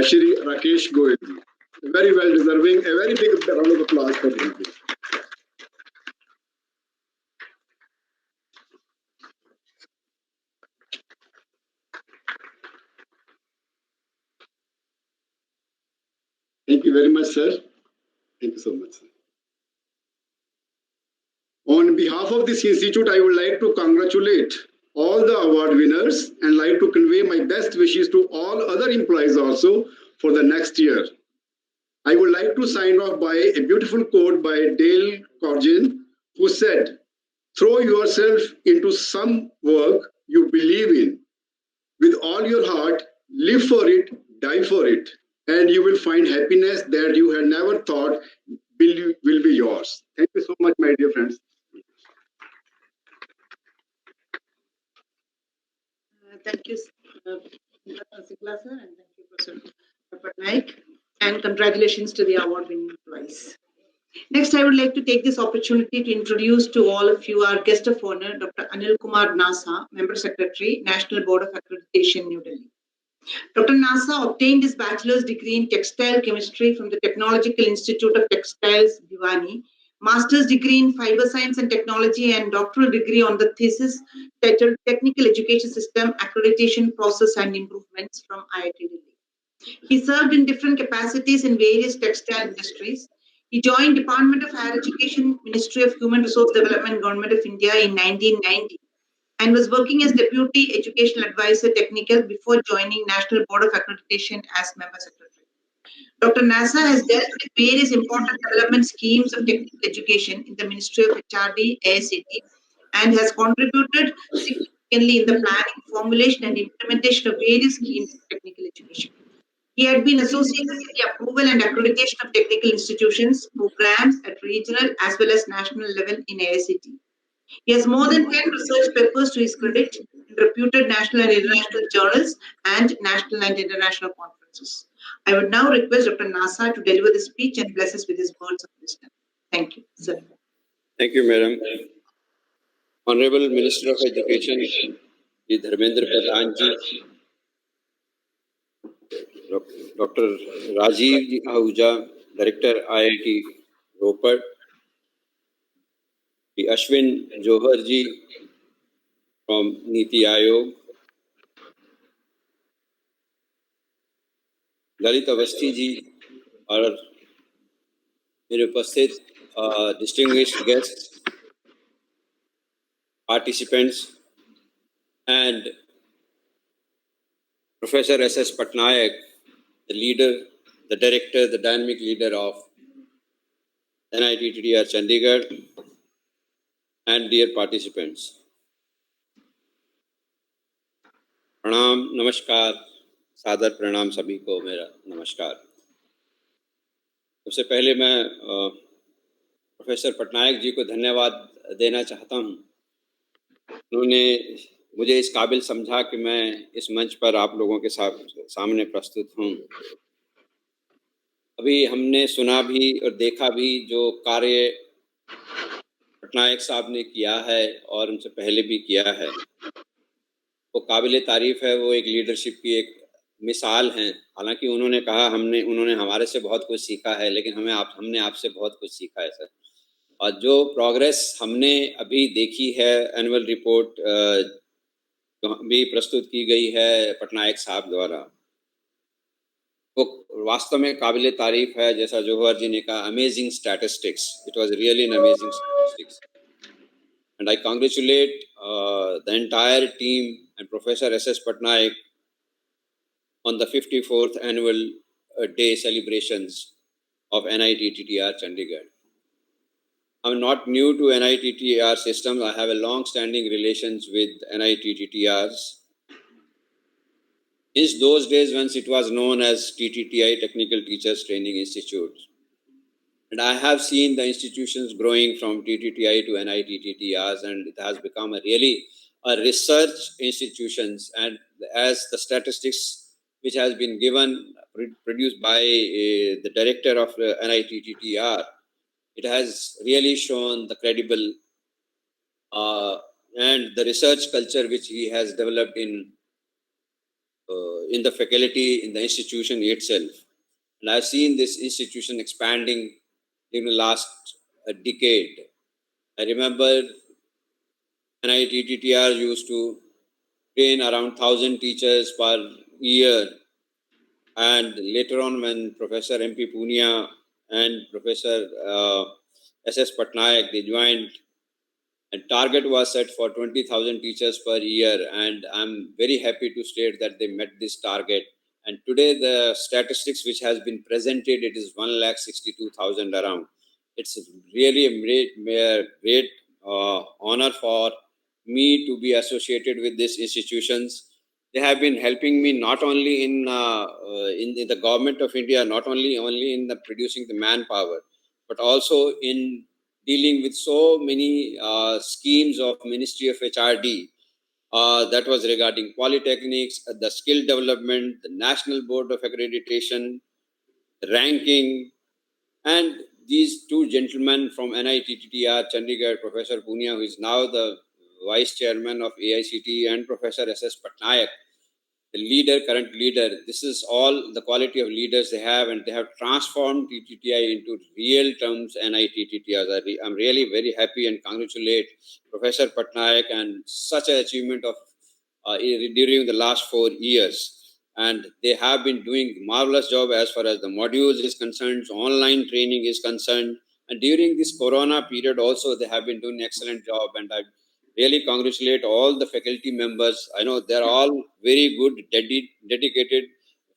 Shri Rakesh Goyal. Very well deserving. A very big round of applause for him. Thank you very much, sir. Thank you so much, sir. On behalf of this institute, I would like to congratulate all the award winners and like to convey my best wishes to all other employees also for the next year. I would like to sign off by a beautiful quote by Dale Carnegie, who said, "Throw yourself into some work you believe in. With all your heart, live for it, die for it, and you will find happiness that you had never thought will be yours." Thank you so much, my dear friends. Thank you, Sikla sir, and thank you, Professor Patnaik, and congratulations to the award-winning employees. Next, I would like to take this opportunity to introduce to all of you our guest of honor, Dr. Anil Kumar Nasa, Member Secretary, National Board of Accreditation, New Delhi. Dr. Nasa obtained his bachelor's degree in textile chemistry from the Technological Institute of Textiles, Bhiwani, master's degree in fiber science and technology, and doctoral degree on the thesis titled Technical Education System Accreditation Process and Improvements from IIT Delhi. He served in different capacities in various textile industries. He joined Department of Higher Education, Ministry of Human Resource Development, Government of India in 1990 and was working as Deputy Educational Advisor Technical before joining National Board of Accreditation as Member Secretary. Dr. Nasa has dealt with various important development schemes of technical education in the Ministry of HRD, AICT, and has contributed significantly in the planning, formulation, and implementation of various schemes of technical education. He had been associated with the approval and accreditation of technical institutions, programs at regional as well as national level in AICT. He has more than 10 research papers to his credit in reputed national and international journals and national and international conferences. I would now request Dr. Nasa to deliver the speech and bless us with his words of wisdom. Thank you, sir. Thank you, Madam. Honorable Minister of Education, Shri Dharmendra Pradhan Ji, Dr. Rajiv Ahuja, Director IIT Ropar, Shri Ashwin Johar Ji from Niti Aayog, Lalit Avasthi Ji, और मेरे उपस्थित distinguished guests, participants, and Professor S.S. Patnaik, the leader, the director, the dynamic leader of NITTR Chandigarh, and dear participants. प्रणाम, नमस्कार, सादर प्रणाम सभी को मेरा नमस्कार। सबसे पहले मैं प्रोफेसर पटनायक जी को धन्यवाद देना चाहता हूं। उन्होंने मुझे इस काबिल समझा कि मैं इस मंच पर आप लोगों के सामने प्रस्तुत हूं। अभी हमने सुना भी और देखा भी जो कार्य पटनायक साहब ने किया है और उनसे पहले भी किया है, वो काबिल तारीफ है। वो एक लीडरशिप की एक मिसाल हैं। हालांकि उन्होंने कहा उन्होंने हमारे से बहुत कुछ सीखा है, लेकिन हमने आपसे बहुत कुछ सीखा है सर। और जो प्रोग्रेस हमने अभी देखी है, एनुअल रिपोर्ट भी प्रस्तुत की गई है पटनायक साहब द्वारा, वो वास्तव में काबिल तारीफ है। जैसा जौहर जी ने कहा, amazing statistics, it was really an amazing statistics, and I congratulate the entire team and Professor S.S. Patnaik on the 54th annual day celebrations of NITTR Chandigarh. I'm not new to NITTR system. I have a long-standing relations with NITTRs. Since those days when it was known as TTTI, Technical Teachers Training Institute. And I have seen the institutions growing from TTTI to NITTRs, and it has become a really a research institutions. And as the statistics which has been given, produced by the director of NITTR, it has really shown the credible and the research culture which he has developed in the faculty, in the institution itself. And I've seen this institution expanding in the last decade. I remember NITTR used to train around 1,000 teachers per year. And later on, when Professor M.P. Punia and Professor S.S. Patnaik, they joined, and target was set for 20,000 teachers per year. And I'm very happy to state that they met this target. And today the statistics which has been presented, it is 1,62,000 around. It's really a great honor for me to be associated with these institutions. They have been helping me not only in the government of India, not only in the producing the manpower, but also in dealing with so many schemes of Ministry of HRD. That was regarding polytechnics, the skill development, the National Board of Accreditation, ranking, and these two gentlemen from NITTR Chandigarh, Professor Punia, who is now the Vice Chairman of AICT, and Professor S.S. Patnaik, the current leader. This is all the quality of leaders they have, and they have transformed TTTI into real terms NITTRs. I'm really very happy and congratulate Professor Patnaik and such an achievement of during the last 4 years. And they have been doing marvelous job as far as the modules is concerned, online training is concerned. And during this Corona period also, they have been doing an excellent job. And I really congratulate all the faculty members. I know they're all very good, dedicated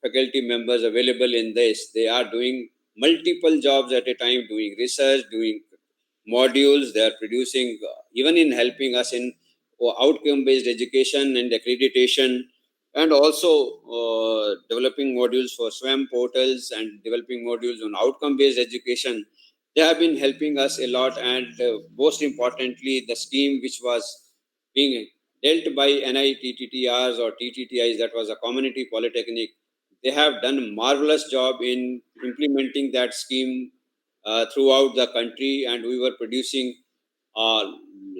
faculty members available in this. They are doing multiple jobs at a time, doing research, doing modules. They are producing, even in helping us in outcome-based education and accreditation, and also developing modules for SWAM portals and developing modules on outcome-based education. They have been helping us a lot, and most importantly, the scheme which was being dealt by NITTTRs or TTTIs, that was a community polytechnic. They have done a marvelous job in implementing that scheme throughout the country, and we were producing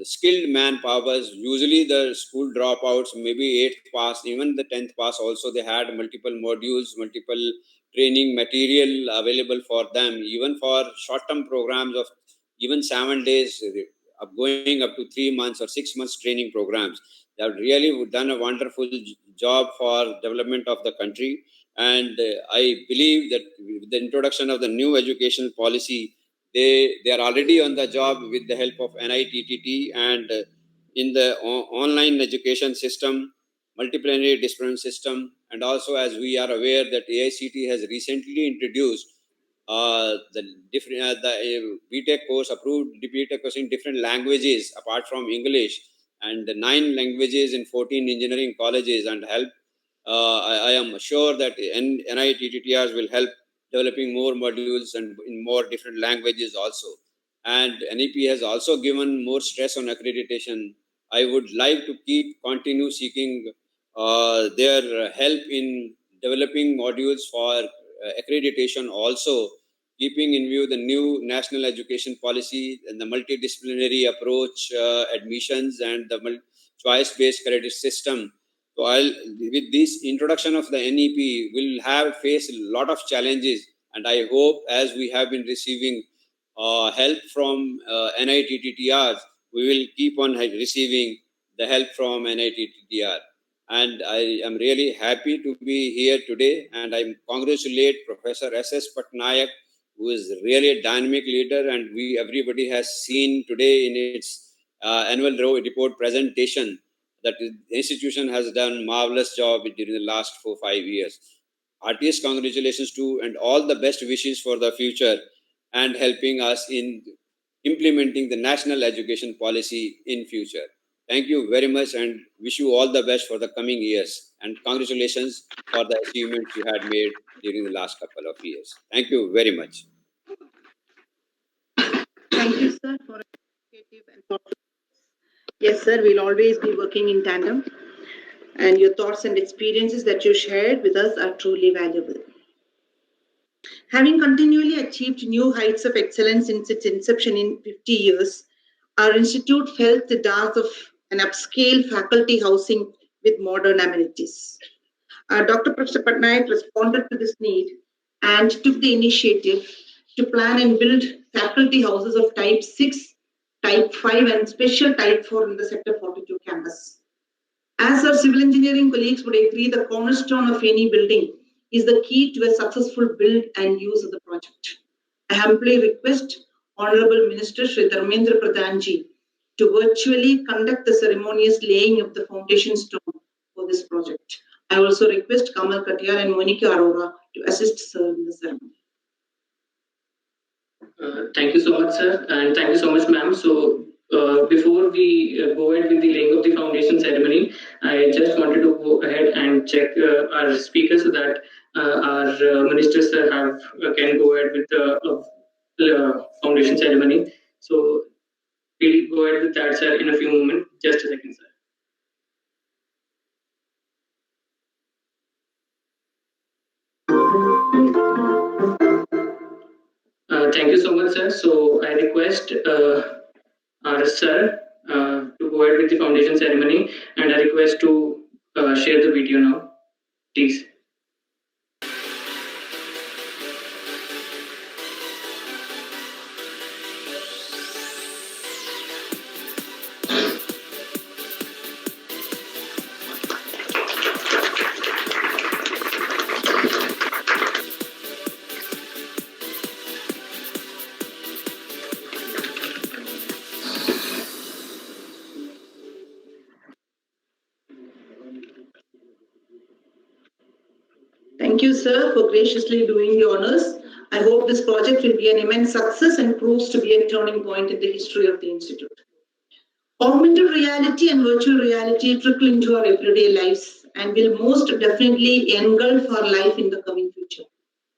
skilled manpowers. Usually the school dropouts, maybe 8th pass, even the 10th pass also, they had multiple modules, multiple training material available for them, even for short-term programs of even 7 days, going up to 3 months or 6 months training programs. They have really done a wonderful job for development of the country. And I believe that with the introduction of the new educational policy, they are already on the job with the help of NITTT, and in the online education system, multidisciplinary discipline system, and also, as we are aware, that AICT has recently introduced the different BTech course, approved BTech course in different languages apart from English, and 9 languages in 14 engineering colleges, and help. I am sure that NITTTRs will help developing more modules and in more different languages also. And NEP has also given more stress on accreditation. I would like to continue seeking their help in developing modules for accreditation also, keeping in view the new national education policy and the multidisciplinary approach, admissions, and the choice-based credit system. So with this introduction of the NEP, we'll have faced a lot of challenges, and I hope, as we have been receiving help from NITTTRs, we will keep on receiving the help from NITTTR. And I am really happy to be here today, and I congratulate Professor S.S. Patnaik, who is really a dynamic leader, and everybody has seen today in its annual report presentation that the institution has done marvelous job during the last 4-5 years. Heartiest congratulations to, and all the best wishes for the future, and helping us in implementing the national education policy in future. Thank you very much, and wish you all the best for the coming years, and congratulations for the achievements you had made during the last couple of years. Thank you very much. Thank you, sir, for initiative and thought. Yes, sir, we'll always be working in tandem, and your thoughts and experiences that you shared with us are truly valuable. Having continually achieved new heights of excellence since its inception in 50 years, our institute felt the dearth of an upscale faculty housing with modern amenities. Dr. Professor Patnaik responded to this need and took the initiative to plan and build faculty houses of Type 6, Type 5, and Special Type 4 in the Sector 42 campus. As our civil engineering colleagues would agree, the cornerstone of any building is the key to a successful build and use of the project. I humbly request Honorable Minister Shri Dharmendra Pradhanji to virtually conduct the ceremonious laying of the foundation stone for this project. I also request Kamal Katiyar and Monica Arora to assist sir in the ceremony. Thank you so much, sir, and thank you so much, ma'am. So before we go ahead with the laying of the foundation ceremony, I just wanted to go ahead and check our speakers so that our ministers can go ahead with the foundation ceremony. So we'll go ahead with that, sir, in a few moments. Just a second, sir. Thank you so much, sir. So I request our sir to go ahead with the foundation ceremony, and I request to share the video now, please. Thank you, sir, for graciously doing the honors. I hope this project will be an immense success and proves to be a turning point in the history of the Institute. Augmented reality and virtual reality trickle into our everyday lives and will most definitely engulf our life in the coming future.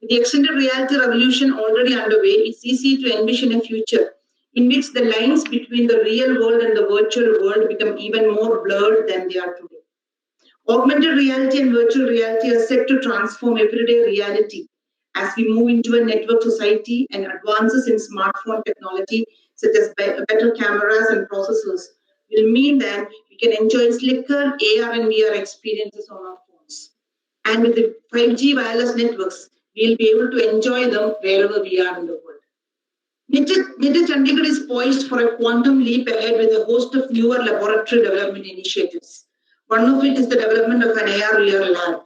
With the extended reality revolution already underway, it's easy to envision a future in which the lines between the real world and the virtual world become even more blurred than they are today. Augmented reality and virtual reality are set to transform everyday reality as we move into a network society, and advances in smartphone technology such as better cameras and processors will mean that we can enjoy slicker AR and VR experiences on our phones. And with the 5G wireless networks, we'll be able to enjoy them wherever we are in the world. NITI Chandigarh is poised for a quantum leap ahead with a host of newer laboratory development initiatives. One of it is the development of an AR/VR lab.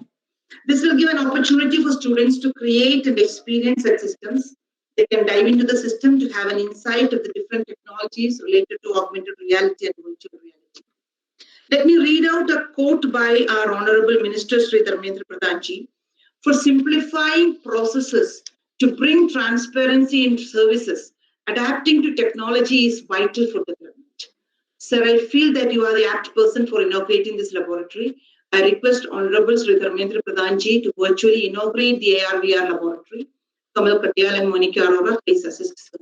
This will give an opportunity for students to create and experience such systems. They can dive into the system to have an insight of the different technologies related to augmented reality and virtual reality. Let me read out a quote by our Honorable Minister Sri Dharmendra Pradhanji. For simplifying processes to bring transparency into services, adapting to technology is vital for development. Sir, I feel that you are the apt person for inaugurating this laboratory. I request Honorable Sri Dharmendra Pradhanji to virtually inaugurate the AR/VR laboratory. Kamal Katyal and Monica Arora, please assist. Sir.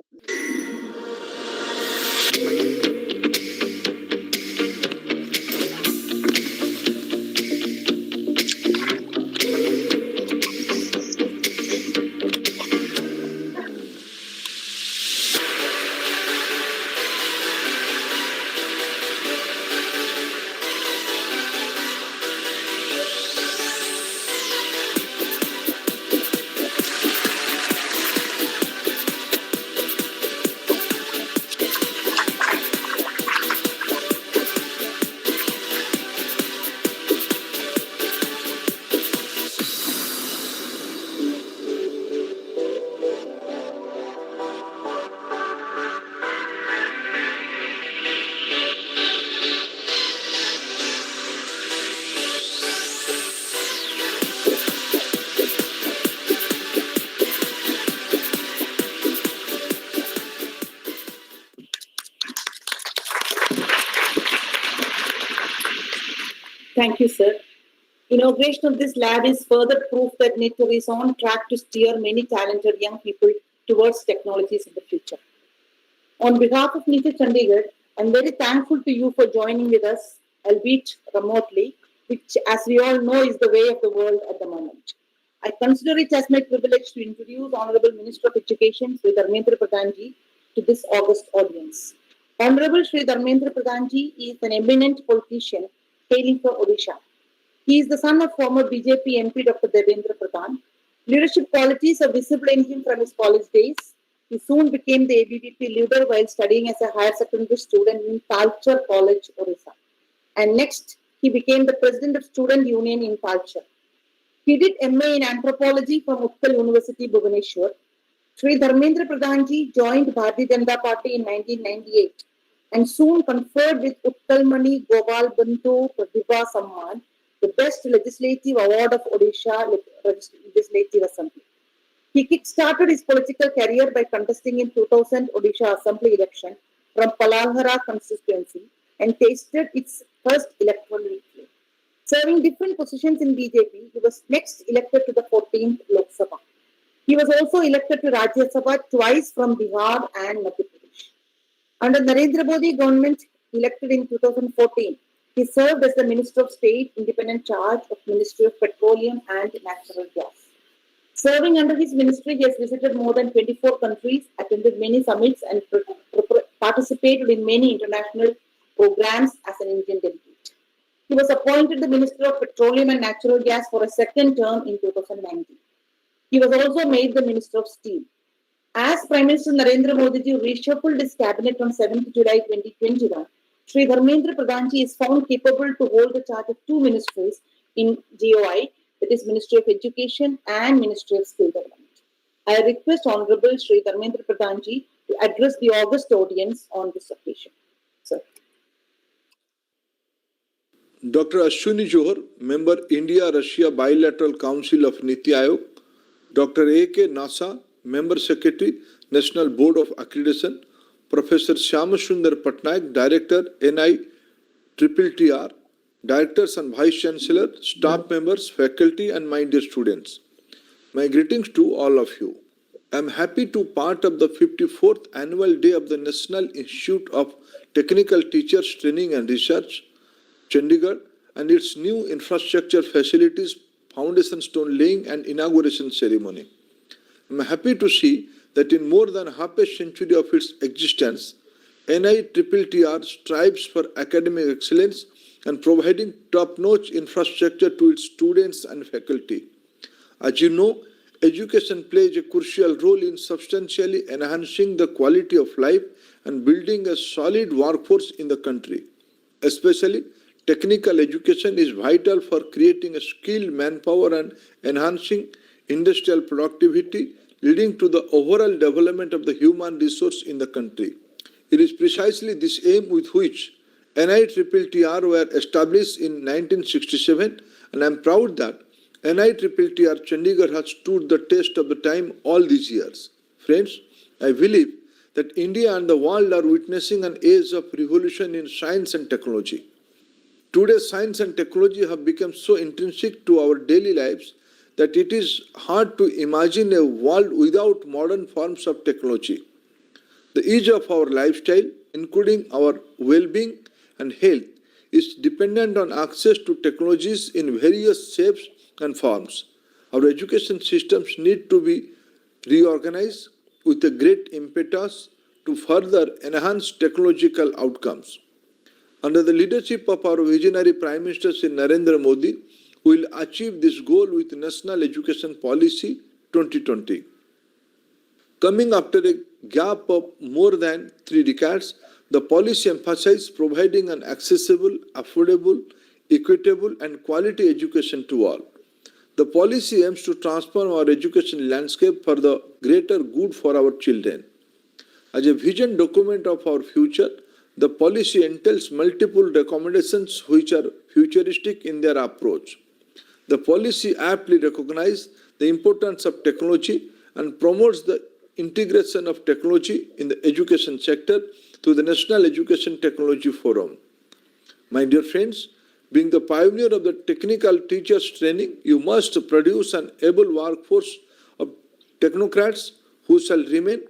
Thank you, sir. Inauguration of this lab is further proof that NITI is on track to steer many talented young people towards technologies in the future. On behalf of NITI Chandigarh, I'm very thankful to you for joining with us, albeit remotely, which, as we all know, is the way of the world at the moment. I consider it as my privilege to introduce Honorable Minister of Education, Sri Dharmendra Pradhanji, to this august audience. Honorable Sri Dharmendra Pradhanji is an eminent politician hailing from Odisha. He is the son of former BJP MP Dr. Devendra Pradhan. Leadership qualities are visible in him from his college days. He soon became the ABVP leader while studying as a higher secondary student in Talcher College, Odisha. And next, he became the president of Student Union in Talcher. He did MA in Anthropology from Utkal University, Bhubaneswar. Sri Dharmendra Pradhanji joined Bharatiya Janata Party in 1998 and soon conferred with Utkalmani Gopal Bandhu Pratibha Samman the Best Legislative Award of Odisha Legislative Assembly. He kick-started his political career by contesting in 2000 Odisha Assembly election from Palalhara constituency and tasted its first electoral victory. Serving different positions in BJP, he was next elected to the 14th Lok Sabha. He was also elected to Rajya Sabha twice from Bihar and Madhya Pradesh. Under Narendra Modi government, elected in 2014, he served as the Minister of State, independent charge of Ministry of Petroleum and Natural Gas. Serving under his ministry, he has visited more than 24 countries, attended many summits, and participated in many international programs as an Indian delegate. He was appointed the Minister of Petroleum and Natural Gas for a second term in 2019. He was also made the Minister of Steel. As Prime Minister Narendra Modi ji reshuffled his cabinet on 7th July 2021, Sri Dharmendra Pradhanji is found capable to hold the charge of two ministries in GOI, that is Ministry of Education and Ministry of Skill Development. I request Honorable Sri Dharmendra Pradhanji to address the august audience on this occasion. Sir. Dr. Ashwini Johar, Member India-Russia Bilateral Council of Niti Aayog, Dr. A.K. Nasa, Member Secretary, National Board of Accreditation, Professor Shyamsundar Patnaik, Director, NITTR, Directors and Vice Chancellor, staff members, faculty, and my dear students. My greetings to all of you. I am happy to part of the 54th annual day of the National Institute of Technical Teachers Training and Research, Chandigarh, and its new infrastructure facilities, foundation stone laying and inauguration ceremony. I am happy to see that in more than half a century of its existence, NITTR strives for academic excellence and providing top-notch infrastructure to its students and faculty. As you know, education plays a crucial role in substantially enhancing the quality of life and building a solid workforce in the country. Especially, technical education is vital for creating a skilled manpower and enhancing industrial productivity, leading to the overall development of the human resource in the country. It is precisely this aim with which NITTR were established in 1967, and I am proud that NITTR Chandigarh has stood the test of the time all these years. Friends, I believe that India and the world are witnessing an age of revolution in science and technology. Today, science and technology have become so intrinsic to our daily lives that it is hard to imagine a world without modern forms of technology. The ease of our lifestyle, including our well-being and health, is dependent on access to technologies in various shapes and forms. Our education systems need to be reorganized with a great impetus to further enhance technological outcomes. Under the leadership of our visionary Prime Minister Shri Narendra Modi, we will achieve this goal with National Education Policy 2020. Coming after a gap of more than 3 decades, the policy emphasizes providing an accessible, affordable, equitable, and quality education to all. The policy aims to transform our education landscape for the greater good for our children. As a vision document of our future, the policy entails multiple recommendations which are futuristic in their approach. The policy aptly recognizes the importance of technology and promotes the integration of technology in the education sector through the National Education Technology Forum. My dear friends, being the pioneer of the technical teachers training, you must produce an able workforce of technocrats who shall remain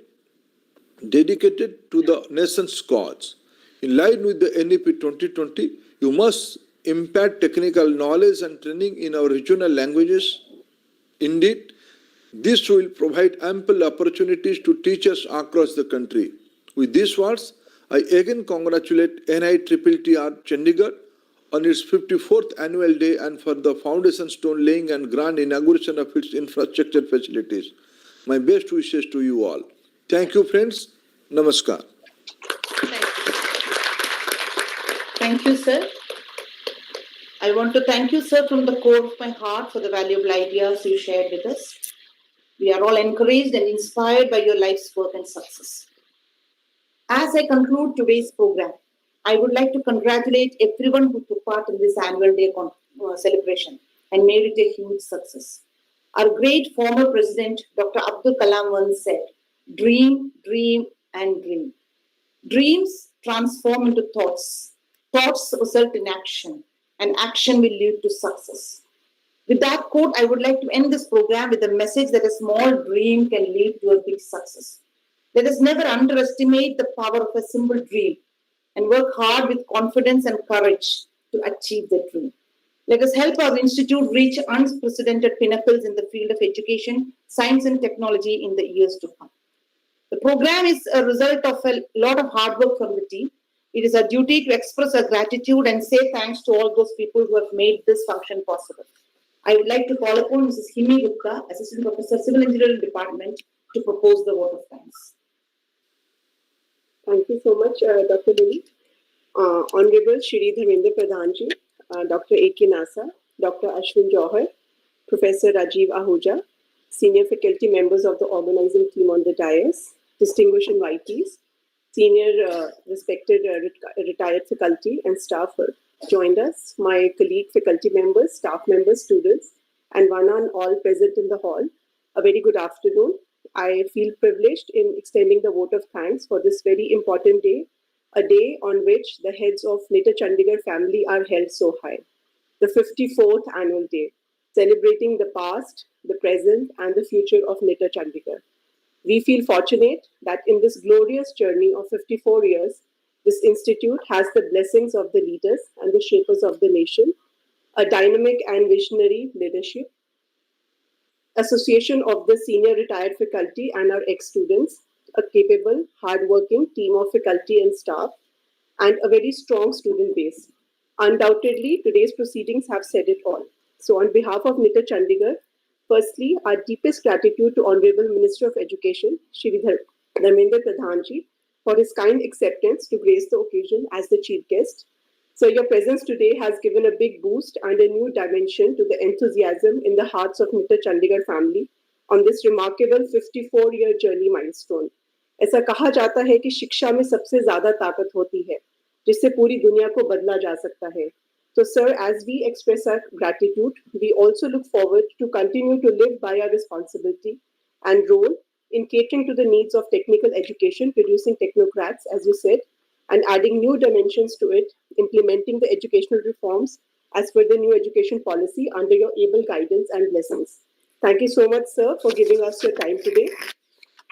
dedicated to the nation's cause. In line with the NEP 2020, you must impart technical knowledge and training in our regional languages. Indeed, this will provide ample opportunities to teachers across the country. With these words, I again congratulate NITTR Chandigarh on its 54th annual day and for the foundation stone laying and grand inauguration of its infrastructure facilities. My best wishes to you all. Thank you, friends. Namaskar. Thank you, sir. I want to thank you, sir, from the core of my heart for the valuable ideas you shared with us. We are all encouraged and inspired by your life's work and success. As I conclude today's program, I would like to congratulate everyone who took part in this annual day celebration and made it a huge success. Our great former president, Dr. Abdul Kalam, once said, "Dream, dream, and dream." Dreams transform into thoughts. Thoughts result in action, and action will lead to success. With that quote, I would like to end this program with a message that a small dream can lead to a big success. Let us never underestimate the power of a simple dream and work hard with confidence and courage to achieve the dream. Let us help our institute reach unprecedented pinnacles in the field of education, science, and technology in the years to come. The program is a result of a lot of hard work from the team. It is our duty to express our gratitude and say thanks to all those people who have made this function possible. I would like to call upon Mrs. Himi Gupta, Assistant Professor, Civil Engineering Department, to propose the vote of thanks. Thank you so much, Dr. Lily. Honorable Shri Dharmendra Pradhanji, Dr. A.K. Nasa, Dr. Ashwin Johar, Professor Rajiv Ahuja, senior faculty members of the organizing team on the dais, distinguished invitees, senior respected retired faculty and staff joined us, my colleague, faculty members, staff members, students, and one and all present in the hall. A very good afternoon. I feel privileged in extending the vote of thanks for this very important day, a day on which the heads of NITA Chandigarh family are held so high. The 54th annual day, celebrating the past, the present, and the future of NITA Chandigarh. We feel fortunate that in this glorious journey of 54 years, this institute has the blessings of the leaders and the shapers of the nation, a dynamic and visionary leadership, association of the senior retired faculty and our ex-students, a capable, hardworking team of faculty and staff, and a very strong student base. Undoubtedly, today's proceedings have said it all. So on behalf of NITA Chandigarh, firstly, our deepest gratitude to Honorable Minister of Education, Shri Dharmendra Pradhanji, for his kind acceptance to grace the occasion as the chief guest. So your presence today has given a big boost and a new dimension to the enthusiasm in the hearts of NITA Chandigarh family on this remarkable 54-year journey milestone. ऐसा कहा जाता है कि शिक्षा में सबसे ज्यादा ताकत होती है जिससे पूरी दुनिया को बदला जा सकता है. So sir, as we express our gratitude, we also look forward to continue to live by our responsibility and role in catering to the needs of technical education, producing technocrats, as you said, and adding new dimensions to it, implementing the educational reforms as per the new education policy under your able guidance and blessings. Thank you so much, sir, for giving us your time today.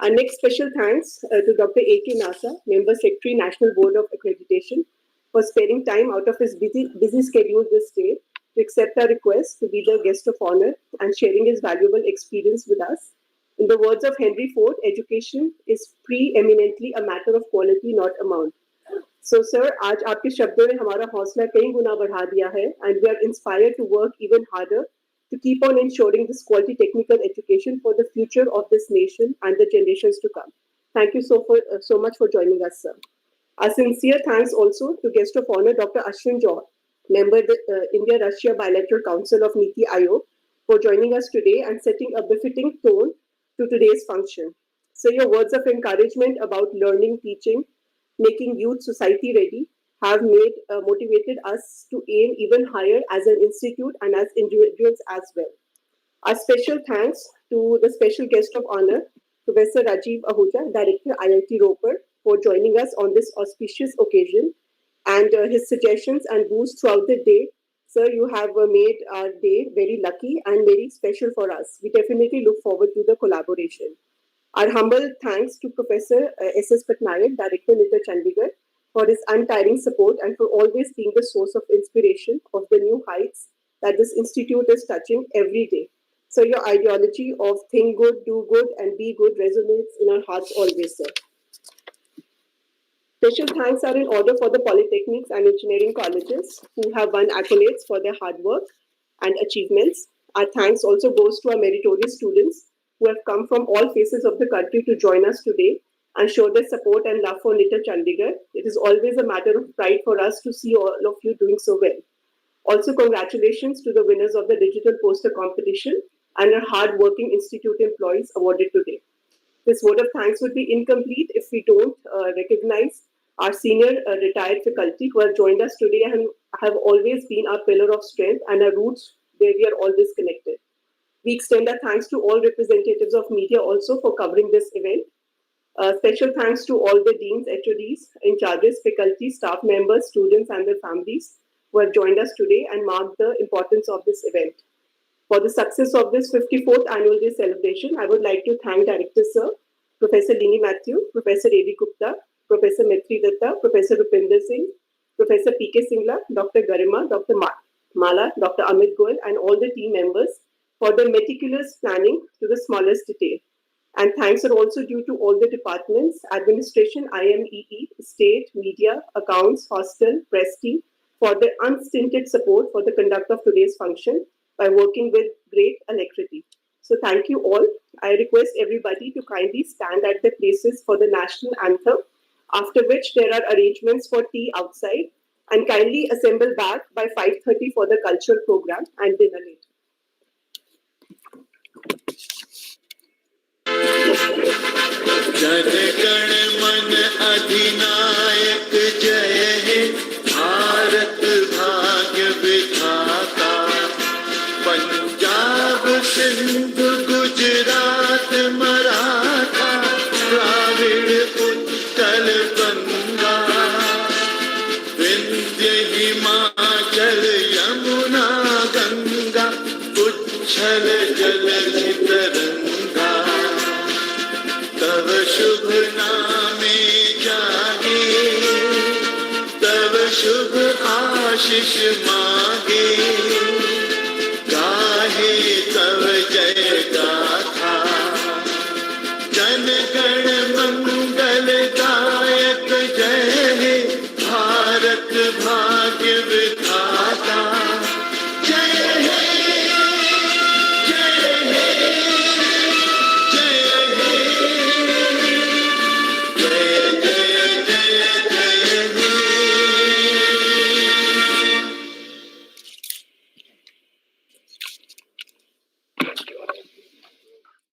Our next special thanks to Dr. A.K. Nasa, Member Secretary, National Board of Accreditation, for sparing time out of his busy schedule this day to accept our request to be the guest of honor and sharing his valuable experience with us. In the words of Henry Ford, education is preeminently a matter of quality, not amount. So, sir, आज आपके शब्दों ने हमारा हौसला कई गुना बढ़ा दिया है, and we are inspired to work even harder to keep on ensuring this quality technical education for the future of this nation and the generations to come. Thank you so much for joining us, sir. Our sincere thanks also to guest of honor Dr. Ashwin Johar, member of the India-Russia Bilateral Council of Niti Aayog, for joining us today and setting a befitting tone to today's function. So your words of encouragement about learning, teaching, making youth society ready have motivated us to aim even higher as an institute and as individuals as well. Our special thanks to the special guest of honor, Professor Rajiv Ahuja, Director IIT Ropar, for joining us on this auspicious occasion and his suggestions and boosts throughout the day. Sir, you have made our day very lucky and very special for us. We definitely look forward to the collaboration. Our humble thanks to Professor S.S. Patnaik, Director NITA Chandigarh, for his untiring support and for always being the source of inspiration of the new heights that this institute is touching every day. So your ideology of think good, do good, and be good resonates in our hearts always, sir. Special thanks are in order for the polytechnics and engineering colleges who have won accolades for their hard work and achievements. Our thanks also goes to our meritorious students who have come from all faces of the country to join us today and show their support and love for NITA Chandigarh. It is always a matter of pride for us to see all of you doing so well. Also, congratulations to the winners of the digital poster competition and our hard-working institute employees awarded today. This vote of thanks would be incomplete if we don't recognize our senior retired faculty who have joined us today and have always been our pillar of strength and our roots where we are always connected. We extend our thanks to all representatives of media also for covering this event. Special thanks to all the deans, HODs, in charges, faculty, staff members, students and their families who have joined us today and marked the importance of this event. For the success of this 54th annual day celebration, I would like to thank Director Sir, Professor Lini Matthew, Professor A.V. Gupta, Professor Maitri Datta, Professor Rupinder Singh, Professor P.K. Singla, Dr. Garima, Dr. Mala, Dr. Amit Goel, and all the team members for their meticulous planning to the smallest detail. And thanks are also due to all the departments, administration, IMEE, state, media, accounts, hostel, press team, for their unstinted support for the conduct of today's function by working with great alacrity. So thank you all. I request everybody to kindly stand at their places for the national anthem, after which there are arrangements for tea outside, and kindly assemble back by 5:30 for the cultural program and dinner later. Jana Gana मन अधिनायक जय हे भारत भाग्य सिंधु गुजरात मराठा द्राविड़ उत्कल बंगा विंध्य हिमाचल यमुना गंगा उच्छल जलधि तरंगा तव शुभ नामे जागे तव शुभ आशीष मांगे गाहे तव जय गाथा जन गण मंगल गायक जय हे भारत भाग्य